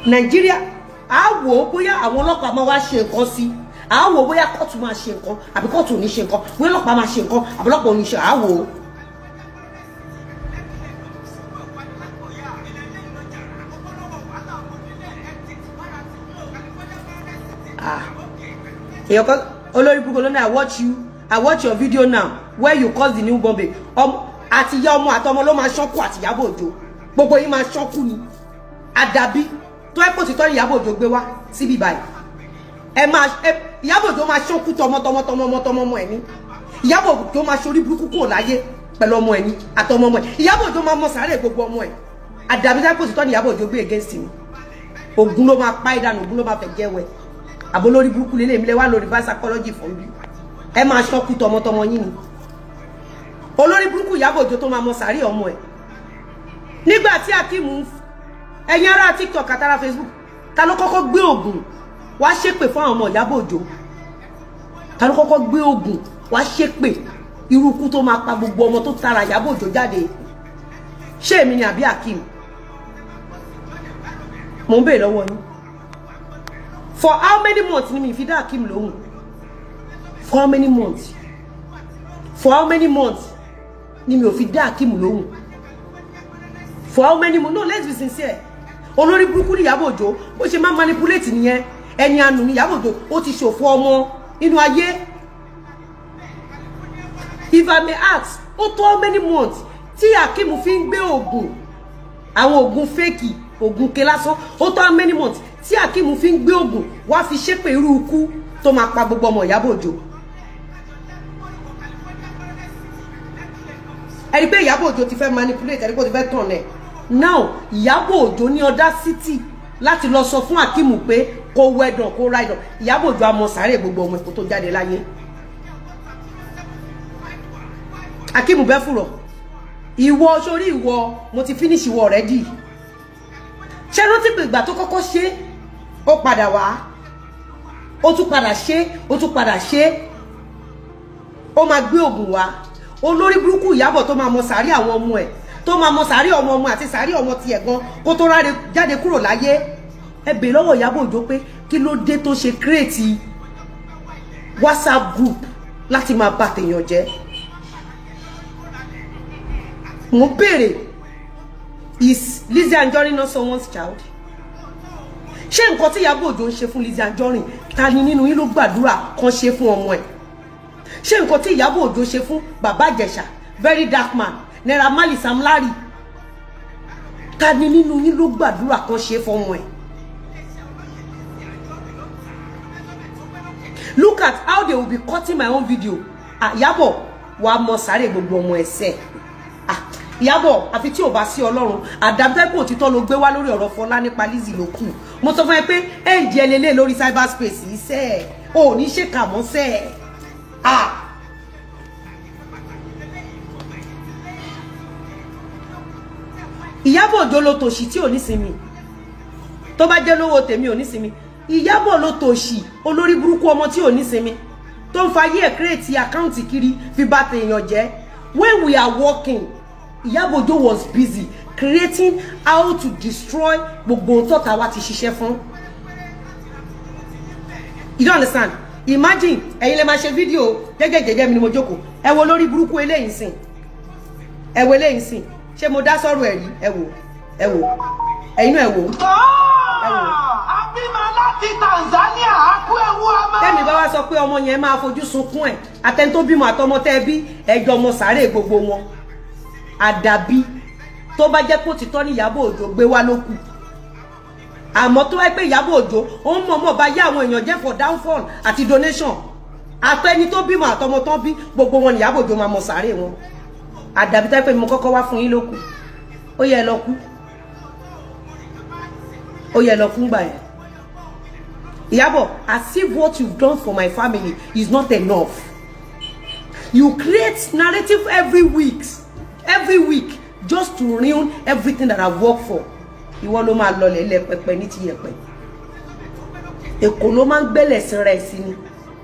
Nigeria a wò bóyá àwọn ọlọ́pàá máa wá ṣe nǹkan sí, a wò bóyá kóòtù máa ṣe nǹkan àbí kóòtù ò ní ṣe nǹkan, bóyá ọlọ́pàá máa ṣe nǹkan àbí ọlọ́pàá ò ní ṣe, a wò. Olórí burúkú ló ní I watch your video now where you cause the newborn baby. Àti ìyá ọmọ àtọmọ ló máa ṣọ́kù àti Iyabo Ojo. Gbogbo yín máa ṣọ́kù ni. Àdàbí tó ẹ pòsì tó ní Iyabo Ojo gbé wá síbí báyìí. Iyabo Ojo máa ṣọ́kù tọmọ ẹ̀ ní. Iyabo Ojo máa ṣorí burúkú kúrò láyé pẹ̀lú ọmọ ẹ̀ ní àtọmọ ọmọ ẹ̀. Iyabo Ojo máa mọ sàárè gbogbo ọmọ ẹ̀. Àdàbí tó ẹ pòsì tó ní Iyabo Ojo gbé against him. Ògún ló máa pa ìdànù, ògún ló máa fẹ́ jẹ́wẹ́. Àbólórí burúkú lélẹ̀ mi lè wá lórí bá psychology fún mi. Ẹ máa ṣọ́kù tọmọ yín ni. Olórí burúkú Iyabo Ojo tó máa mọ sàárè ọmọ ẹ̀. Nígbà tí Akeem ẹ̀yin ará TikTok àtàrà Facebook, ta ló kọ́kọ́ gbé ògùn wá ṣépè fún àwọn ọmọ Iyabo Ojo? Ta ló kọ́kọ́ gbé ògùn wá ṣépè irú ikú tó máa pa gbogbo ọmọ tó tara Iyabo Ojo jáde? Ṣé èmi ni àbí Akeem? Mo ń bèèrè lọ́wọ́ yín. For how many months ni mi fi dá Akeem lóhùn? For how many months? For how many months ni mi ò fi dá Akeem lóhùn? For how many months? No, let's be sincere. Olórí burúkú ni Iyabo Ojo, bó ṣe máa manipulate nìyẹn. Ẹni àánú ni Iyabo Ojo, ó ti ṣòfò ọmọ nínú ayé. If I may ask, ó tó how many months tí Akeem fi ń gbé ògùn, àwọn ògùn fake, ògùn ke lásán, ó tó how many months tí Akeem fi ń gbé ògùn wá fi ṣépè irú ikú tó máa pa gbogbo ọmọ Iyabo Ojo? Ẹni pé Iyabo Ojo ti fẹ́ manipulate, ẹni pé ó ti fẹ́ tàn ẹ̀. Now Iyabo Ojo ní audacity láti lọ sọ fún Akeem pé kó wẹ́dàn kó ráìdàn. Iyabo Ojo àmọ́ sáré gbogbo ọmọ ẹ̀kọ́ tó jáde láyé. Akeem Befuro, ìwọ sórí ìwọ mo ti finish ìwọ already. Ṣé rántí pé ìgbà tó kọ́kọ́ ṣe ó padà wá, ó tún padà ṣe, ó tún padà ṣe, ó máa gbé ògùn wá. Olórí burúkú Iyabo tó máa mọ sàárì àwọn ọmọ ẹ̀, tó máa mọ sàárì ọmọ àti sàárì ọmọ ti ẹ̀gan kó tó ráre jáde kúrò láyé. Ẹ bèèrè lọ́wọ́ Iyabo Ojo pé kí ló dé tó ṣe create WhatsApp group láti máa bà tèèyàn jẹ́. Mo bèèrè, is Lizzy Anjorin not someone's child? Ṣé nǹkan tí Iyabo Ojo ń ṣe fún Lizzy Anjorin ta ni nínú yín ló gbàdúrà kan ṣe fún ọmọ ẹ̀? Ṣé nǹkan tí Iyabo Ojo ṣe fún Bàbá Ìjẹ̀ṣà, Very Dark Man, Naira Marley, Sam Larry, ta ni nínú yín ló gbàdúrà kan ṣe fún ọmọ ẹ̀? Look at how they will be cutting my own video. Iyabo wà mọ sáré gbogbo ọmọ ẹsẹ̀. Iyabo àfi tí ò bá sí Ọlọ́run, àdàbẹ́pọ̀ òtítọ́ ló gbé wá lórí ọ̀rọ̀ Fọlá nípa Lizzy ló kù. Mo sọ fún ẹ pé ẹ̀ǹdí ẹlẹ́lẹ́ lórí cyberspace yìí sẹ́ ò ní ṣe kà mọ́ sẹ́ Iyabo Ojo ló tòṣì tí ò ní sinmi. Tó bá jẹ́ lówó tèmi ò ní sinmi. Iyabo ló tòṣì olórí burúkú ọmọ tí ò ní sinmi. Tó ń fa yé create account kiri fi bá tèèyàn jẹ́. When we are working, Iyabo Ojo was busy creating how to destroy gbogbo tó ta wá ti ṣiṣẹ́ fún. You don't understand? Imagine ẹ̀yin lè máa ṣe video jẹ́jẹ́jẹ́jẹ́ mi ni mo jókòó. Ẹ wo lórí burúkú eléyìí sìn. Ẹ wo eléyìí sìn. Ṣé mo dá sọ̀rọ̀ ẹ̀ rí? Ẹ wò. Ẹ̀yin náà ẹ wò. Abímọ láti Tanzania akú ewu ọmọ. Tẹ́mi bá wá sọ pé ọmọ yẹn máa fojú sunkún ẹ̀. Àtẹni tó bímọ àtọmọ tẹ́ bí ẹjọ́ ọmọ sàárè gbogbo wọn. Àdàbí tó bá jẹ́ pé òtítọ́ ní Iyabo Ojo gbé wá lókù. Àmọ́ tó wá pé Iyabo Ojo ó ń mọ̀ọ́mọ̀ bá yá àwọn èèyàn jẹ́ for downfall àti donation. Àtẹni tó bímọ àtọmọ tán bí gbogbo wọn ní Iyabo Ojo máa mọ sàárè wọn. Àdàbí tó pé mo kọ́kọ́ wá fún yín lókù. Ó yẹ lọ kú. Ó yẹ lọ fún gbà yẹn. Iyabo, as if what you've done for my family is not enough. You create narrative every week just to ruin everything that I've worked for. Ìwọ ló máa lọ lele pẹpẹ ní ti yẹ̀pẹ̀. Èkó ló máa ń gbẹ́lẹ̀ sin rẹ̀ sí ni.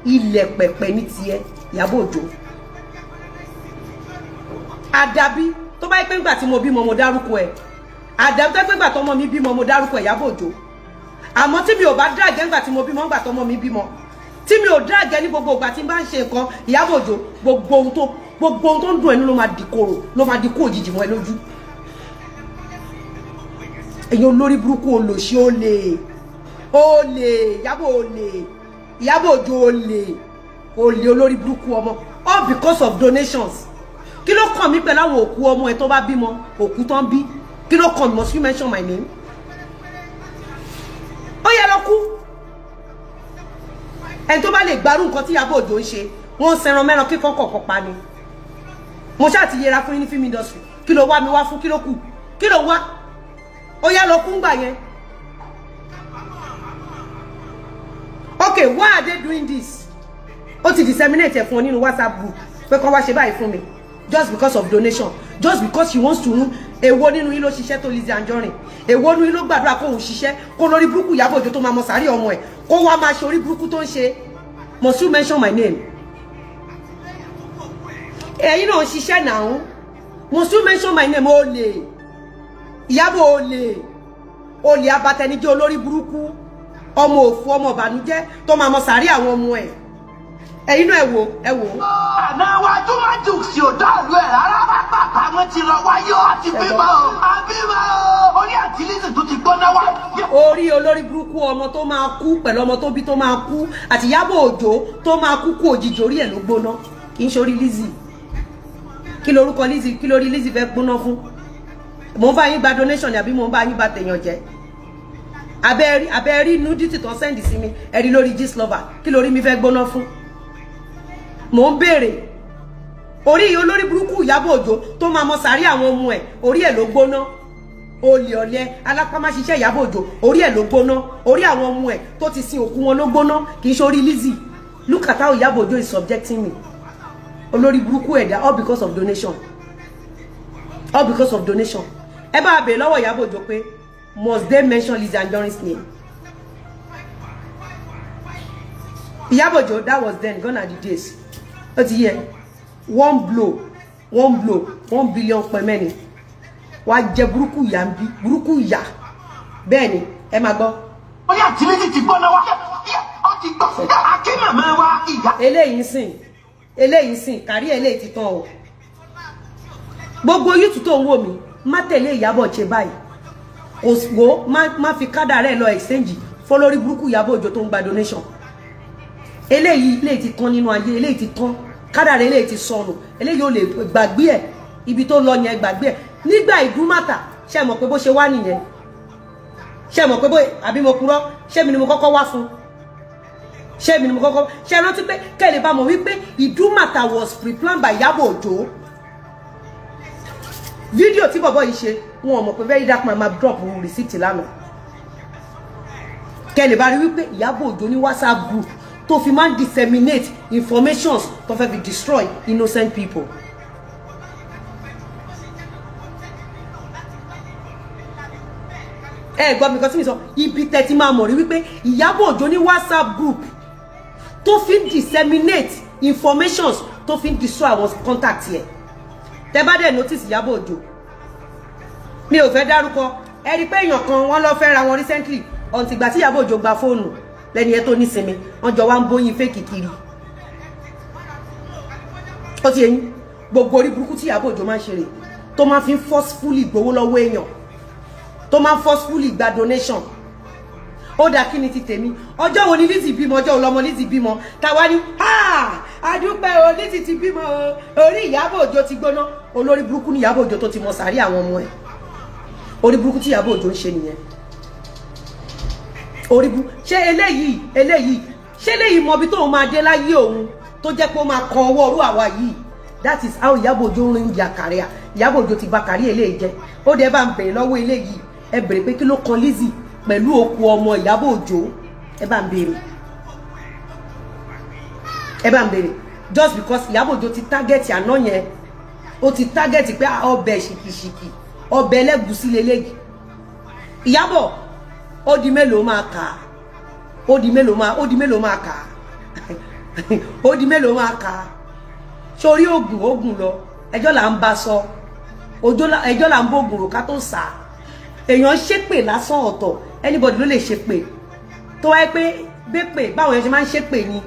Ilẹ̀ pẹpẹ ní ti ẹ. Iyabo Ojo àdàbí tó bá pé ńgbà tí mo bímọ mo dárúkọ ẹ̀ àdàbí tó pé ńgbà tọ́mọ mi bímọ mo dárúkọ Iyabo Ojo àmọ́ tí mi ò bá drag ńgbà tí mo bímọ ńgbà tọ́mọ mi bímọ tí mi ò drag ní gbogbo ìgbà tí n bá ń ṣe nǹkan Iyabo Ojo gbogbo ohun tó ń dùn ẹnu ló máa di kòrò ló máa di kó òjijì mọ́ ẹ lójú èyí olórí burúkú olòṣì olè Iyabo Ojo olè olórí burúkú ọmọ all because of donations kí ló kàn mí pẹ̀lú àwọn òkú ọmọ ẹ tó bá bímọ òkú tán bí kí ló kàn mí must you mention my name ó yẹ lọ kú ẹni tó bá lè gbárù nǹkan tí Iyabo Ojo ń ṣe wọ́n sẹran mẹ́ran kíkọ́ kọ̀ọ̀kan pa ni mo ṣáà ti yẹra fún yín ní film industry kí ló wá mi wá fún kí ló kù kí ló wá ó yẹ lọ kú ńgbà yẹn okay why are they doing this ó ti disseminate ẹ̀ fún ọ nínú WhatsApp group pé kán wá ṣe báyìí fún mi just because of donation just because she wants to run èwo nínú yín ló ṣiṣẹ́ tó Lizzy Anjorin èwo nínú yín ló gbàdúrà kó òun ṣiṣẹ́ kó lórí burúkú Iyabo Ojo tó máa mọ sàárì ọmọ ẹ̀ kó wá máa ṣe orí burúkú tó ń ṣe must you mention my name ẹ̀yin náà ń ṣiṣẹ́ náà must you mention my name olè Iyabo olè abatẹnijẹ́ olórí burúkú ọmọ òfu ọmọ ìbànújẹ́ tó máa mọ sàárì àwọn ọmọ ẹ̀ ẹ̀yin náà ẹ wò àná wájú má jù sí òdàlú ẹ̀ rárá bàbá wọn ti lọ wáyé àti bímọ orí àti Lizzy tó ti gbóná wá. orí olórí burúkú ọmọ tó máa kú pẹ̀lú ọmọ tó bí tó máa kú àti Iyabo Ojo tó máa kú kú òjijì orí ẹ̀ ló gbóná kì í ṣe orí Lizzy kí lorúkọ Lizzy kí lórí Lizzy fẹ́ gbóná fún mo ń bá yín gba donation ni àbí mo ń bá yín bá tèèyàn jẹ abẹ́rí nudity tó sẹ́ndì sí mi ẹ̀rí lórí Gistlover kí lórí mi fẹ́ gbóná fún mo ń béèrè orí olórí burúkú Iyabo Ojo tó máa mọ sàárì àwọn ọmọ ẹ̀ orí ẹ̀ ló gbóná olè ọ̀lẹ alápámáṣiṣẹ́ Iyabo Ojo orí ẹ̀ ló gbóná orí àwọn ọmọ ẹ̀ tó ti sin òkú wọn ló gbóná kì í ṣe orí Lizzy look at how Iyabo Ojo is subjecting me olórí burúkú ẹ̀dá all because of donation ẹ bá bèèrè lọ́wọ́ Iyabo Ojo pé must they mention Lizzy Anjorin's name Iyabo Ojo that was then gone are the days ó ti yẹ one blow 1 billion pẹ mẹ́ni wàá jẹ burúkú ìyá ń bí burúkú ìyá bẹ́ẹ̀ ni ẹ máa gbọ́. ó yà tí Lizzy ti gbóná wá ó ti gbọ́ Akeem máa wá ìyá. eléyìí sìn kárí eléyìí ti tán o gbogbo YouTube tó ń wò mí má tẹ̀lé Iyabo ṣe báyìí òsùwò má fi kádà rẹ̀ lọ exchange fọlórí burúkú Iyabo Ojo tó ń gba donation eléyìí ti tán nínú ayé eléyìí ti tán kádà rẹ̀ eléyìí ti sọnù eléyìí ò lè gbàgbé ẹ̀ ibi tó lọ yẹn gbàgbé ẹ̀ nígbà ìdúmàtà ṣe mọ̀ pé bó ṣe wá nìyẹn ṣe mọ̀ pé bó àbí mo purọ́ ṣé mi ni mo kọ́kọ́ wá fún ṣé mi ni mo kọ́kọ́ ṣe rántí pé kẹ́lẹ̀ bá mọ̀ wípé ìdúmàtà was pre-planned by Iyabo Ojo fídíò tí bọ̀bọ̀ yìí ṣe wọn ò mọ̀ pé very dark man máa drop receipt lánàá kẹ́lẹ̀ bá rí wípé Iyabo Ojo ní WhatsApp group tó fi máa disseminate informations tó fẹ́ fi destroy innocent people. Gbọ́ mi kan tí mi sọ ibi tẹ́tí máa mọ̀ rí wípé Iyabo Ojo ní WhatsApp group tó fi disseminate informations tó fi destroy àwọn contact yẹn tẹ́ bá dẹ̀ notice Iyabo Ojo mi ò fẹ́ dárúkọ ẹ rí pé èèyàn kan wọ́n lọ fẹ́ ra wọn recently until ìgbà tí Iyabo Ojo gba fóònù lẹ́ni ẹ tó nísinmi wọ́n jọ wá ń bóyin fake kiri ó ti yẹn gbogbo orí burúkú tí Iyabo Ojo máa ń ṣe rè tó máa fi forcefully gbowó lọ́wọ́ èèyàn tó máa forcefully gba donation ó dá kí ni ti tèmi ọjọ́ wo ni Lizzy bímọ ọjọ́ olọ́mọ Lizzy bímọ táwa ní àdúpẹ́ o Lizzy ti bímọ o orí Iyabo Ojo ti gbóná olórí burúkú ní Iyabo Ojo tó ti mọ sàárì àwọn ọmọ ẹ̀ orí burúkú tí Iyabo Ojo ń ṣe nìyẹn orí burúkú ṣé eléyìí mọ bí tóun máa dé láyé òun tó jẹ́ pé ó máa kan ọwọ́ orú àwa yìí that is how Iyabo Ojo ń rìn ìyá kàríà Iyabo Ojo ti bà kàrí eléyìí jẹ́ ó dẹ̀ bá ń bèrè lọ́wọ́ eléyìí ẹ bèrè pé kí ló kan Lizzy pẹ̀lú òkú ọmọ Iyabo Ojo ẹ bá ń bèrè just because Iyabo Ojo ti target àná yẹn ó ti target pé ọbẹ̀ ṣìkìṣìkì ọbẹ̀ ẹlẹ́gùsí lélẹ́yìí Iyabo ó di mélòó máa kà ó di mélòó máa kà sórí ogun lọ ẹjọ́ là ń bá sọ ẹjọ́ là ń bógun rò ká tó sá èèyàn ṣépè lásán ọ̀tọ̀ anybody ló lè ṣépè tó wáyé pé bépè báwọn yẹn ṣe máa ń ṣépè ni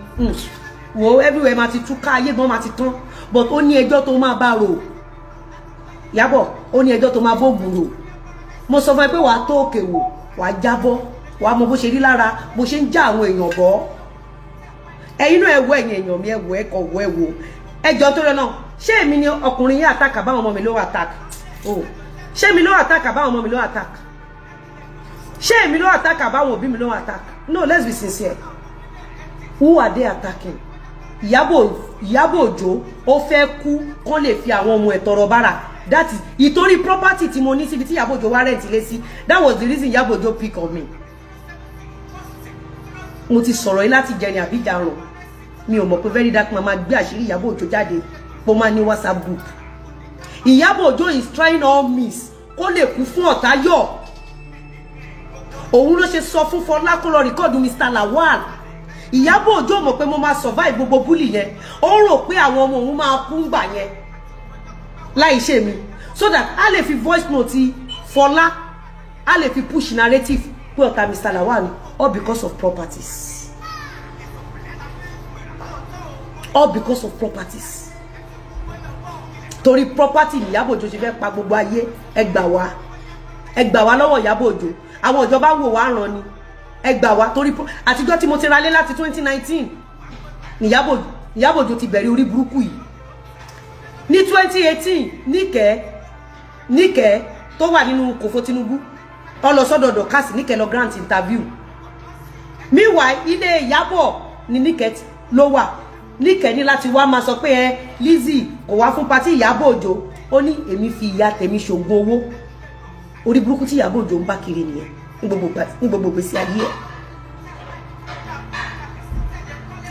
wo everywhere máa ti túká ayé gan máa ti tán but ó ní ẹjọ́ tó máa bá rò Iyabo ó ní ẹjọ́ tó máa bógun rò mo sọ fún ẹ pé wàá tó òkè wò wàá jábọ́ wàá mọ bó ṣe rí lára bó ṣe ń já àwọn èèyàn bọ́ ẹ̀yin náà ẹ̀wọ̀ ẹ̀yin èèyàn mi ẹ̀wọ̀ ẹ̀kọ̀ wọ̀ ẹ̀wọ̀ ẹjọ́ tó lọ náà ṣé èmi ni ọkùnrin yẹn attack àbáwọn ọmọ mi ló attack ṣé èmi ló attack àbáwọn ọmọ mi ló attack ṣé èmi ló attack àbáwọn òbí mi ló attack no let's be sincere who are they attacking Iyabo Ojo ó fẹ́ kú kán lè fi àwọn ọmọ ẹ̀ tọrọ bára that is ìtorí property tí mo ní síbi tí Iyabo Ojo wá rent ilé sí that was the reason Iyabo Ojo pick on me mo ti sọ̀rọ̀ yìí láti jẹrin àbíjà rùn mi ò mọ̀ pé very dark mama gbé àṣírí Iyabo Ojo jáde pó máa ní WhatsApp group Iyabo Ojo is trying all means kó lè kú fún ọ̀tá yọ̀ òun ló ṣe sọ fún Fọlá kó lọ rìkọ́ọ̀dù Mr. Lawal Iyabo Ojo mọ̀ pé mo máa survive gbogbo bully yẹn ó rò pé àwọn ọmọ òun máa kú ngbà yẹn láì ṣe mi so that a lè fi voice note Fọlá a lè fi push narrative pé ọ̀tá Mr. Lawal all because of properties all because of properties torí property ni Iyabo Ojo ṣe fẹ́ pa gbogbo ayé ẹ gbà wá lọ́wọ́ Iyabo Ojo àwọn ìjọba wò wá ràn ni ẹ gbà wá torí àtijọ́ tí mo ti ra lé láti 2019 ni Iyabo Ojo ti bẹ̀rẹ̀ orí burúkú yìí ní 2018 níkẹ́ tó wà nínú kòfó Tinubu ó lọ sọ́dọ̀ Dorcas níkẹ́ lọ grant interview meanwhile ilé Iyabo ni níkẹ́ ló wà níkẹ́ ní láti wá máa sọ pé ẹ Lizzy kò wá fún party Iyabo Ojo ó ní èmi fi ìyá tèmi ṣògùn owó orí burúkú tí Iyabo Ojo ń bá kiri nìyẹn ní gbogbo gbèsè ayé ẹ̀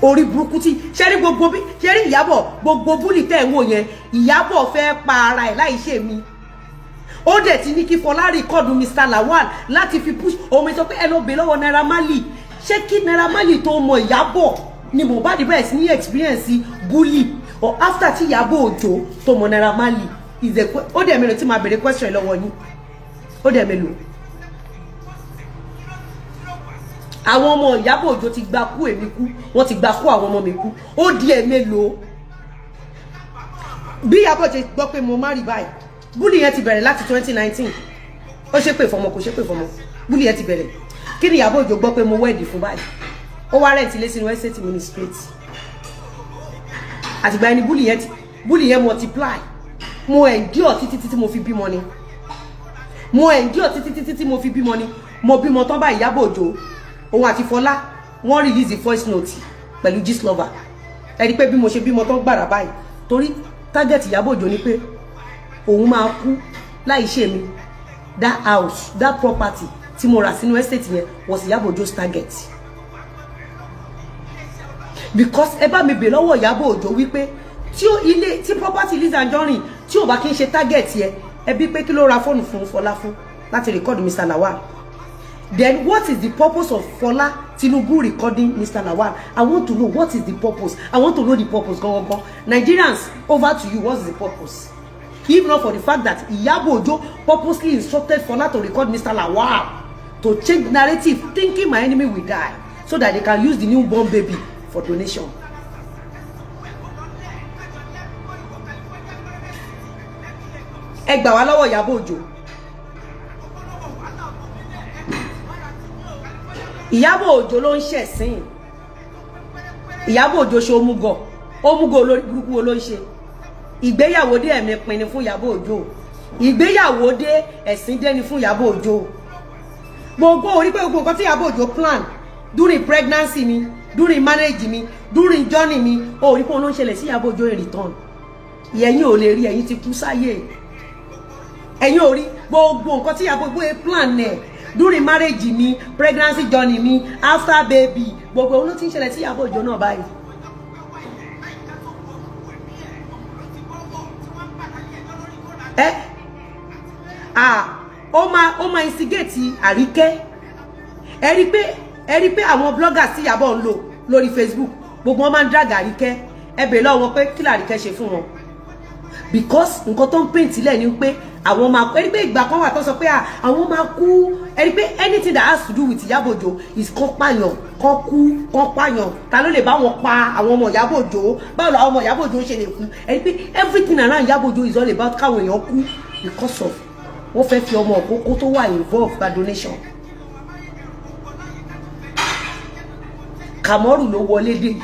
orí burúkú tí ṣẹ́rí Iyabo gbogbo búlì tẹ́ ń wò yẹn Iyabo fẹ́ pa ara ẹ̀ láì ṣe mi ó dẹ̀ ti ní kí Fọlá rìkọ́ọ̀dù Mr. Lawal láti fi push omi sọ pé ẹ lọ bè lọ́wọ́ Naira Marley ṣé kí Naira Marley tó mọ Iyabo ni Mohbad bẹ̀rẹ̀ sí ní experience bully or after tí Iyabo Ojo tó mọ Naira Marley ó dẹ̀ mélòó tí máa bèrè question lọ́wọ́ yín ó dẹ̀ mélòó àwọn ọmọ Iyabo Ojo ti gba kú èmi kú wọ́n ti gba kú àwọn ọmọ mi kú ó di mélòó bí Iyabo Ojo gbọ́ pé mo marry báyìí bully yẹn ti bẹ̀rẹ̀ láti 2019 ó ṣe pé fọmọ kò ṣe pé fọmọ bully yẹn ti bẹ̀rẹ̀ kí ni Iyabo Ojo gbọ́ pé mo wed fún báyìí ó wá rent ilé sínú estate ministrate àtìgbà ẹni bully yẹn multiply mo endure títí tí mo fi bímọ ni mo endure títí tí mo fi bímọ ni mo bímọ tán bá Iyabo Ojo òun àti Fọlá wọ́n release the voice note pẹ̀lú Gistlover ẹ rí pé bí mo ṣe bímọ tán gbàrà báyìí torí target Iyabo Ojo ni pé òun máa kú láì ṣe mi that house that property tí mo rà sínú estate yẹn was Iyabo Ojo's target because ẹ bá mi bè lọ́wọ́ Iyabo Ojo wípé tí property Lizzy Anjorin tí ò bá kí n ṣe target yẹn ẹ bí pé kí ló ra fóònù fún Fọlá fún láti record Mr. Lawal then what is the purpose of Fọlá Tinubu recording Mr. Lawal? I want to know what is the purpose. I want to know the purpose. Go. Nigerians, over to you. What is the purpose? If not for the fact that Iyabo Ojo purposely instructed Fọlá to record Mr. Lawal to change narrative, thinking my enemy will die, so that they can use the newborn baby for donation. Ẹ gbà wá lọ́wọ́ Iyabo Ojo. Iyabo Ojo ló ń ṣẹ̀sìn. Iyabo Ojo ṣe òmùgọ̀ olórí burúkú ló ń ṣe. Ìgbéyàwó dé ẹ̀mí pin ni fún Iyabo Ojo. Ìgbéyàwó dé ẹ̀sìn dé ni fún Iyabo Ojo. Gbogbo orí pé gbogbo nǹkan tí Iyabo Ojo plan during pregnancy mi, during marriage mi, during journey mi, orí pé ló ń ṣẹlẹ̀ sí Iyabo Ojo in return. Ìyẹn ò lè rí, ẹ̀yin ti kú sáyé. Ẹ̀yin ò rí gbogbo nǹkan tí Iyabo Ojo plan nẹ̀ during marriage mi, pregnancy journey mi, after baby, gbogbo ohun ló ti ń ṣẹlẹ̀ sí Iyabo Ojo náà báyìí. Ó máa instigate Àríkẹ́. Ẹ rí pé àwọn bloggers tí Iyabo ń lò lórí Facebook, gbogbo wọn máa ń drag Àríkẹ́. ẹ bẹ̀ lọ́wọ́ pé kí làríkẹ́ ṣe fún wọn because nǹkan tó ń paint lẹ̀ ni pé àwọn máa kú ẹni pé ìgbà kan wà tó sọ pé àwọn máa kú ẹni pé anything that has to do with Iyabo Ojo is kán pààyàn kán kú kán pààyàn ta ló lè bá wọn pa àwọn ọmọ Iyabo Ojo báwo làwọn ọmọ Iyabo Ojo ṣe lè kú ẹni pé everything around Iyabo Ojo is all about káwọn èèyàn kú because of wọ́n fẹ́ fi ọmọ òkókó tó wà involved by donation. Kamoru ló wọlé dé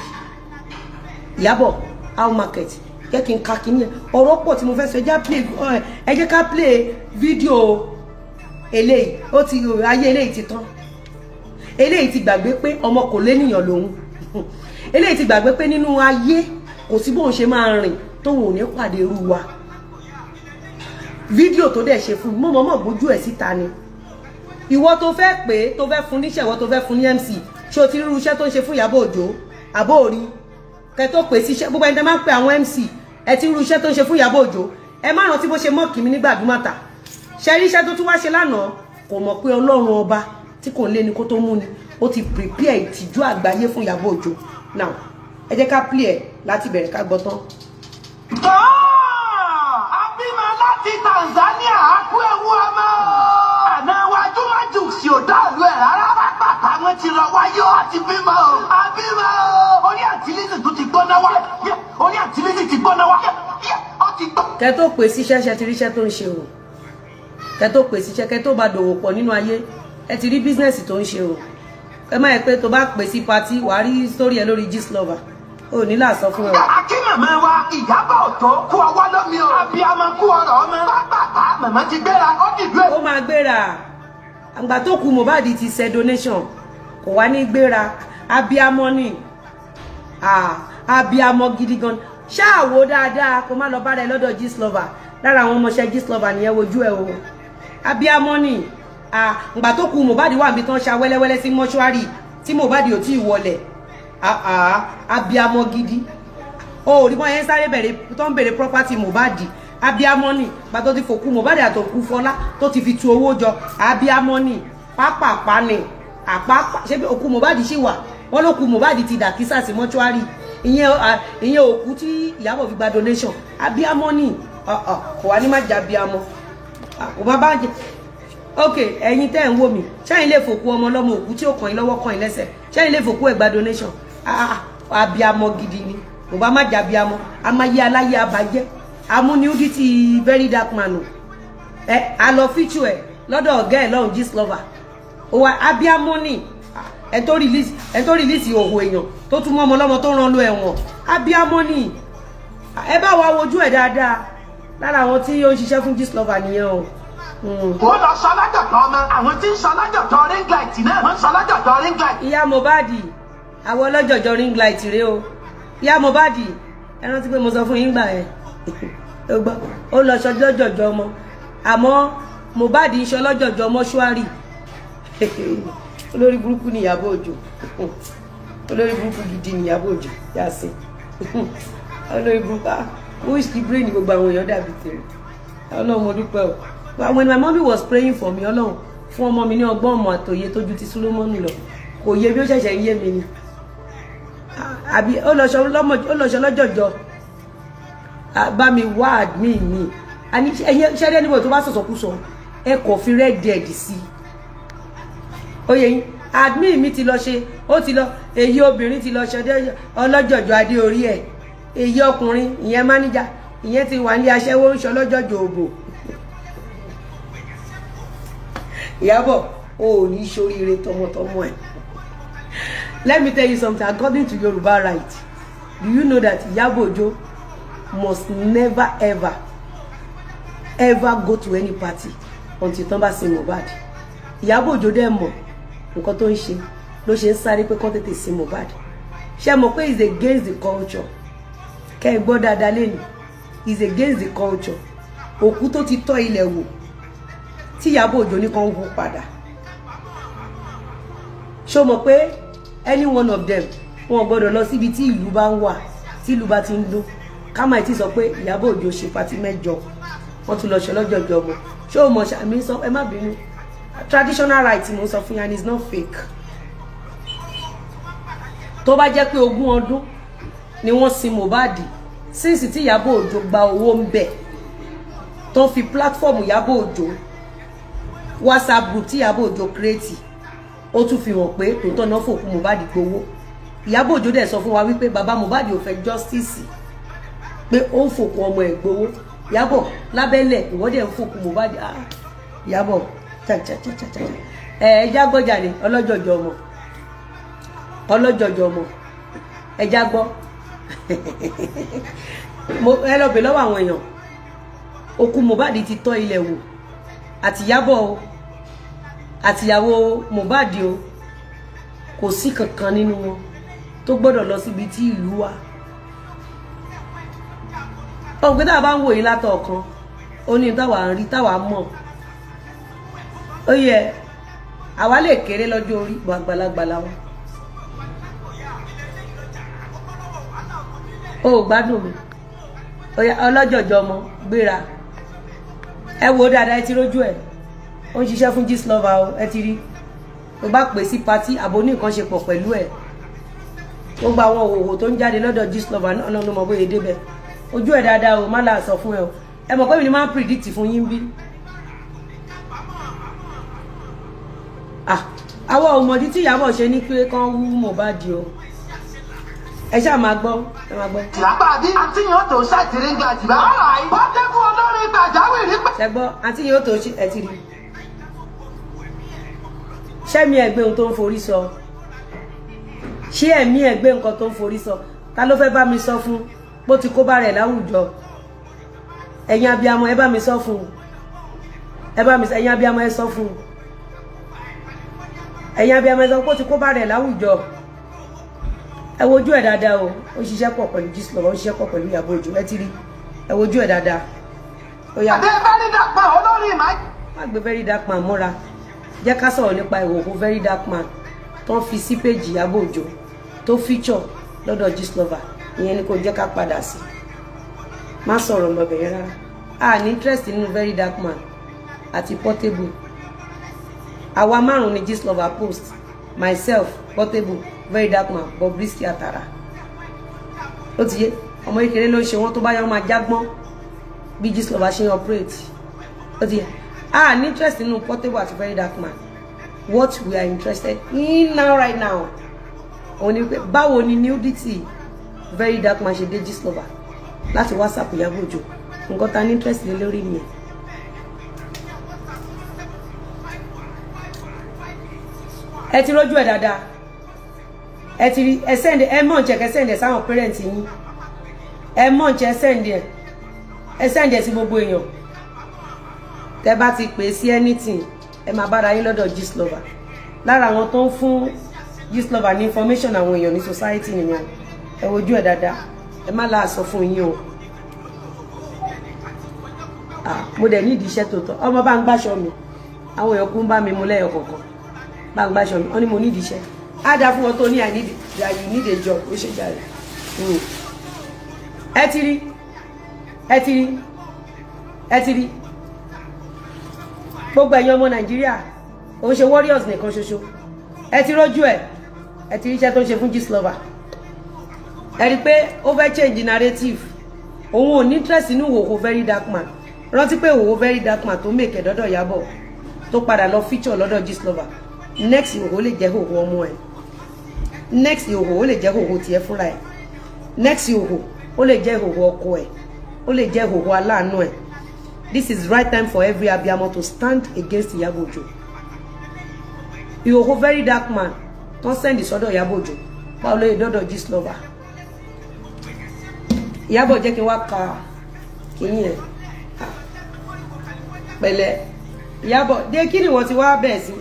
Iyabo how market jẹ́ kí n ka kíní ọ̀rọ̀ pọ̀ tí mo fẹ́ sọ ẹ jẹ́ ká play fídíò eléyìí ó ti ayé eléyìí ti tán eléyìí ti gbàgbé pé ọmọ kò lénìyàn lòun eléyìí ti gbàgbé pé nínú ayé kò sí bóun ṣe máa rìn tóun ò ní pàdé irú wa fídíò tó dẹ̀ ṣe fún mo mọ̀mọ́ gbójú ẹ̀ síta ni ìwọ tó fẹ́ pé tó fẹ́ fún níṣẹ́ ìwọ tó fẹ́ fún ní MC ṣé o ti rí iṣẹ́ tó ń ṣe fún Iyabo Ojo àbó orí kẹ tó pè sí iṣẹ́ gbogbo ẹni tẹ́ máa ń pè àwọn MC ẹ ti rí iṣẹ́ tó ń ṣe fún Iyabo Ojo ẹ má rántí bó ṣe mọ́ọ̀kì mi nígbà dúmọ̀tà ṣe rí iṣẹ́ tó tún wá ṣe lánàá kò mọ̀ pé Ọlọ́run ọba tí kò lé ní kó tó mú ni ó ti prepare ìtìjú àgbáyé fún Iyabo Ojo now ẹ jẹ́ ká play ẹ̀ láti bẹ̀rẹ̀ ká gbọ́ tán. Abímọ láti Tanzania akú ewu ọmọ àná wájú májú sí òdàlú ẹ̀ rárá bàbá wọn ti lọ wáyé àti bímọ abímọ orí àtìlísì tó ti gbóná wá orí àtìlísì ti gbóná wá ó ti gbó. Kẹ́ tó pè síṣẹ́ ṣe ti ríṣẹ́ tó ń ṣe o kẹ́ tó pè síṣẹ́ kẹ́ tó bá dòwò pọ̀ nínú ayé ẹ ti rí bísínẹ́sì tó ń ṣe o ẹ má yẹ pé tó bá pè sí patí wàá rí sórí ẹ lórí Gistlover o ní là sọ fún ẹ. Akí màmá wa Iyabo Ojo kú ọwọ́ lómi o abiyamọ kú ọ̀rọ̀ ọmọ pápá màmá ti gbéra ó dìgbò. Ó máa gbéra àgbà tó kú Mohbad ti ṣe donation kò wá ní gbéra abiyamọ ni abiyamọ gidi gan ṣáà wo dáadáa kó má lọ bá rẹ lọ́dọ̀ Gistlover lára àwọn ọmọọṣẹ́ Gistlover nìyẹn wojú ẹ o abiyamọ ni àgbà tó kú Mohbad wà níbi tán ṣa wẹ́lẹ́wẹ́lẹ́ sí mọ́ṣúárì tí Mohbad ò tí ì wọlẹ̀ abiyamọ gidi o rí mọ́ yẹn sáré bẹ̀rẹ̀ tó ń bẹ̀rẹ̀ property Mohbad abiyamọ ni gbà tó ti fòkú Mohbad àtòkú Fọlá tó ti fi tu owó jọ abiyamọ ni pápápá ni àpápá ṣé òkú Mohbad ṣì wà wọ́n ló kú Mohbad ti dà kísà sí mọ́ṣúárì ìyẹn òkú tí Iyabo fi gba donation abiyamọ ni kò wá ní má jà abiyamọ kò má bá jẹ ok ẹ̀yin tẹ́ ń wò mí ṣẹ́yìn lè fòkú ọmọ lọ́mọ òkú tí ó kàn yín lọ́wọ́ kàn yín lẹ́sẹ̀ ṣẹ́yìn lè fòkú ẹ̀ gba donation abiyamọ gidi ni kò bá má jà abiyamọ a máa yé aláyé abajẹ́ amúniúdí ti very dark man a lọ fíṣù ẹ̀ lọ́dọ̀ ọ̀gá ẹ̀ lọ́hùn Gistlover ó wá abiyamọ ni ẹ tó rìlíìsì òhò èèyàn tó tún mọ́ ọmọ lọ́mọ tó rán lọ ẹ̀wọ̀n abiyamọ ni ẹ bá wa wojú ẹ̀ dáadáa lára àwọn tí ó ń ṣiṣẹ́ fún Gistlover nìyẹn o. Wọ́n lọ sọ lájọ̀tọ̀ ọmọ àwọn tí ń sọ lájọ̀tọ̀ ring light náà wọ́n sọ lájọ̀tọ̀ ring light. Ìyá Mohbad àwọn ọlọ́jọ̀jọ̀ ring light rèé o Ìyá Mohbad ẹ rántí pé mo sọ fún yín gbà ẹ ó lọ sọ lọ́jọ̀jọ̀ ọmọ àmọ́ Mohbad ń sọ lọ́jọ̀jọ̀ mọ́ṣúárì olórí burúkú ni Iyabo Ojo olórí burúkú gidi ni Iyabo Ojo yàsí olórí burúkú who is the brain gbogbo àwọn èèyàn dàbí tèrè Ọlọ́run mo dúpẹ́ o. When my mommy was praying for me, Ọlọ́run fún ọmọ mi ní ọgbọ́n ọmọ àtòyé tójú ti Solomoni lọ kò yé bí ó ṣẹ̀ṣẹ̀ ń yé mi ni àbí ó lọ ṣọ lọ́jọ̀jọ́ bá mi wá admin mi àní ṣẹ́rẹ́ níbo tó bá sọ̀sọ̀kúsọ ẹ kò fi red dead sí ó yẹ yín admin mi ti lọ ṣe ó ti lọ èyí obìnrin ti lọ ṣe ọlọ́jọ̀jọ́ adé orí ẹ̀ èyí ọkùnrin ìyẹn máníjà ìyẹn ti wà ní aṣẹ́wó ń ṣọ lọ́jọ̀jọ́ òbò. Iyabo o ní ṣoríire tọmọtọmọ ẹ. Let me tell you something according to Yoruba right. Do you know that Iyabo Ojo must never ever go to any party until tán bá sin Mohbad. Iyabo Ojo dẹ̀ mọ̀ nǹkan tó ń ṣe ló ṣe ń sáré pé kán tètè sin Mohbad. Ṣé mọ̀ pé is against the culture. Kẹ́ ẹ gbọ́ dáadáa lẹ́nu is against the culture. Òkú tó ti tọ́ ilẹ̀ wò tí Iyabo Ojo ní kan wú padà ṣó mọ̀ pé any one of them wọn gbọ́dọ̀ lọ síbi tí ìlú bá ń wà tí ìlú bá ti ń dún ká má ti sọ pé Iyabo Ojo ṣe pati mẹ́jọ wọ́n tún lọ ṣe lọ́jọ̀jọ́ mọ́ ṣó mọ̀ ṣàmì sọ ẹ má bínú traditional right mo sọ fún yan is not fake tó bá jẹ́ pé 20 ọdún ni wọ́n sin Mohbad since tí Iyabo Ojo gba owó ń bẹ̀ tó fi platform Iyabo Ojo WhatsApp group tí Iyabo Ojo create ó tún fi hàn pé tòótọ́ náà fòkú Mohbad gbowó. Iyabo Ojo dẹ̀ sọ fún wa wípé bàbá Mohbad ò fẹ́ justice pé ó ń fòkú ọmọ ẹ̀ gbowó. Iyabo lábẹ́lẹ̀ ìwọ́dẹ̀ ń fòkú Mohbad. Iyabo ẹja gbọ́ jàre ọlọ́jọ̀jọ̀ ọmọ ẹja gbọ́ ẹ lọ bẹ̀ lọ́wọ́ àwọn èèyàn òkú Mohbad ti tọ́ ilẹ̀ wò àti Iyabo o àti ìyàwó Mohbad o kò sí kankan nínú wọn tó gbọ́dọ̀ lọ síbi tí ìlú wà. Ọ̀gbẹ́ tá a bá ń wò yín látọ̀ kan ó ní táwa ń rí táwa mọ̀ ó yẹ àwa lè kéré lọ́jọ́ orí bọ̀ àgbàlagbà làwọn. Ó gbádùn mi ọlọ́jọ̀jọ̀ ọmọ gbéra ẹ wo dáadáa ẹ ti rójú ẹ ó ń ṣiṣẹ́ fún Gistlover o ẹ ti rí tó bá pè sí pátí àbò ní nǹkan ṣe pọ̀ pẹ̀lú ẹ̀ ó gba àwọn òwò tó ń jáde lọ́dọ̀ Gistlover náà lọ́nà mọ̀ bóyá débẹ̀ ojú ẹ̀ dáadáa o má là sọ fún ẹ o ẹ mọ̀ pé mi ni máa ń predict fún yín bí. Àwọn ọmọdé tí Iyabo ṣe ní pé kán wú Mohbad o ẹ ṣáà máa gbọ́ ẹ máa gbọ́. ìyàgbá bí àǹtí yóò tó ṣàtìrí ń ga jìbá. wọ́n dẹ́kun olórin gbàjáwìrì pé. ṣẹgbọ́ àǹtí yóò tó ẹ ti rí ṣẹ́mi ẹ̀gbẹ́ ohun tó ń forí sọ ṣé ẹ̀mí ẹ̀gbẹ́ nǹkan tó ń forí sọ ta ló fẹ́ bá mi sọ fún bó ti kó bá rẹ̀ láwùjọ ẹ̀yin abiyamọ ẹ bá mi sọ fún ẹ̀yin abiyamọ ẹ sọ fún ẹ̀yin abiyamọ ẹ sọ pé ó ti kó bá rẹ̀ láwùjọ ẹ wojú ẹ̀ dáadáa o ó ṣiṣẹ́ pọ̀ pẹ̀lú Gistlover ó ṣiṣẹ́ pọ̀ pẹ̀lú Iyabo Ojo ẹ ti rí ẹ wojú ẹ̀ dáadáa ó yá. àbẹ́ very dark man olórin ìmáì. má gbé very dark man mọ́ra jẹ́ ká sọ̀rọ̀ nípa ìhòòhò very dark man tó ń fi sí péjì Iyabo Ojo tó feature lọ́dọ̀ Gistlover ìyẹn ni kò jẹ́ ká padà sí má sọ̀rọ̀ lọ́bẹ̀rẹ̀ rárá a ní interest nínú very dark man àti Portable àwa márùn-ún ni Gistlover post myself Portable very dark man Bobrisky àtàrà ó ti yé ọmọ kékeré ló ń ṣe wọn tó bá yọ máa jágbọ́n bí Gistlover ṣe ń operate ó ti yé a ní interest nínú Portable àti very dark man what we are interested in now right now òun ni pé báwo ni nudity very dark man ṣe dé Gistlover láti WhatsApp Iyabo Ojo nǹkan ta ní interest lé lórí nìyẹn. ẹ ti rójú ẹ dáadáa ẹ ti rí ẹ send ẹ mọ̀ ǹjẹ́ kẹ́ send ẹ sáwọn parent yín ẹ mọ̀ ǹjẹ́ ẹ send ẹ sí gbogbo èèyàn tẹ́ bá ti pè sí anything ẹ máa bára yín lọ́dọ̀ Gistlover lára àwọn tó ń fún Gistlover ní information àwọn èèyàn ní society nìyẹn ẹ wojú ẹ dáadáa ẹ má láà sọ fún yín o mo dẹ̀ ní ìdí iṣẹ́ tó tọ́ ọmọ bá ń gbàṣọ mi àwọn èèyàn kú ń bá mi mú lẹ́yọ̀ kọ̀ọ̀kan bá ń gbàṣọ mi wọ́n ní mo ní ìdí iṣẹ́ á dá fún wọn tó ní I need a job ó ṣe jáde ẹ ti rí gbogbo ẹ̀yin ọmọ Nàìjíríà òun ṣe warriors nìkan ṣoṣo ẹ ti rójú ẹ ti rí iṣẹ́ tó ń ṣe fún Gistlover ẹ rí pé ó fẹ́ change narrative òun ò ní interest nínú ìhòòhò very dark man rántí pé ìhòòhò very dark man tó mèkè dọ́dọ̀ Iyabo tó padà lọ feature lọ́dọ̀ Gistlover next ìhòòhò lè jẹ́ ìhòòhò ọmọ ẹ̀ next ìhòòhò ó lè jẹ́ ìhòòhò tiẹ̀ fúnra ẹ̀ next ìhòòhò ó lè jẹ́ ìhòòhò ọkọ ẹ̀ ó lè jẹ́ ìhòòhò aláàánú ẹ̀. This is right time for every abiyamọ to stand against Iyabo Ojo. Ìhòòhò very dark man tó send sọ́dọ̀ Iyabo Ojo báwo ló yẹ dọ́dọ̀ Gistlover. Iyabo jẹ́ kí n wá ka kìíní ẹ̀ pẹ̀lẹ́ Iyabo dé kí ni wọ́n ti wá bẹ̀ẹ̀ sí.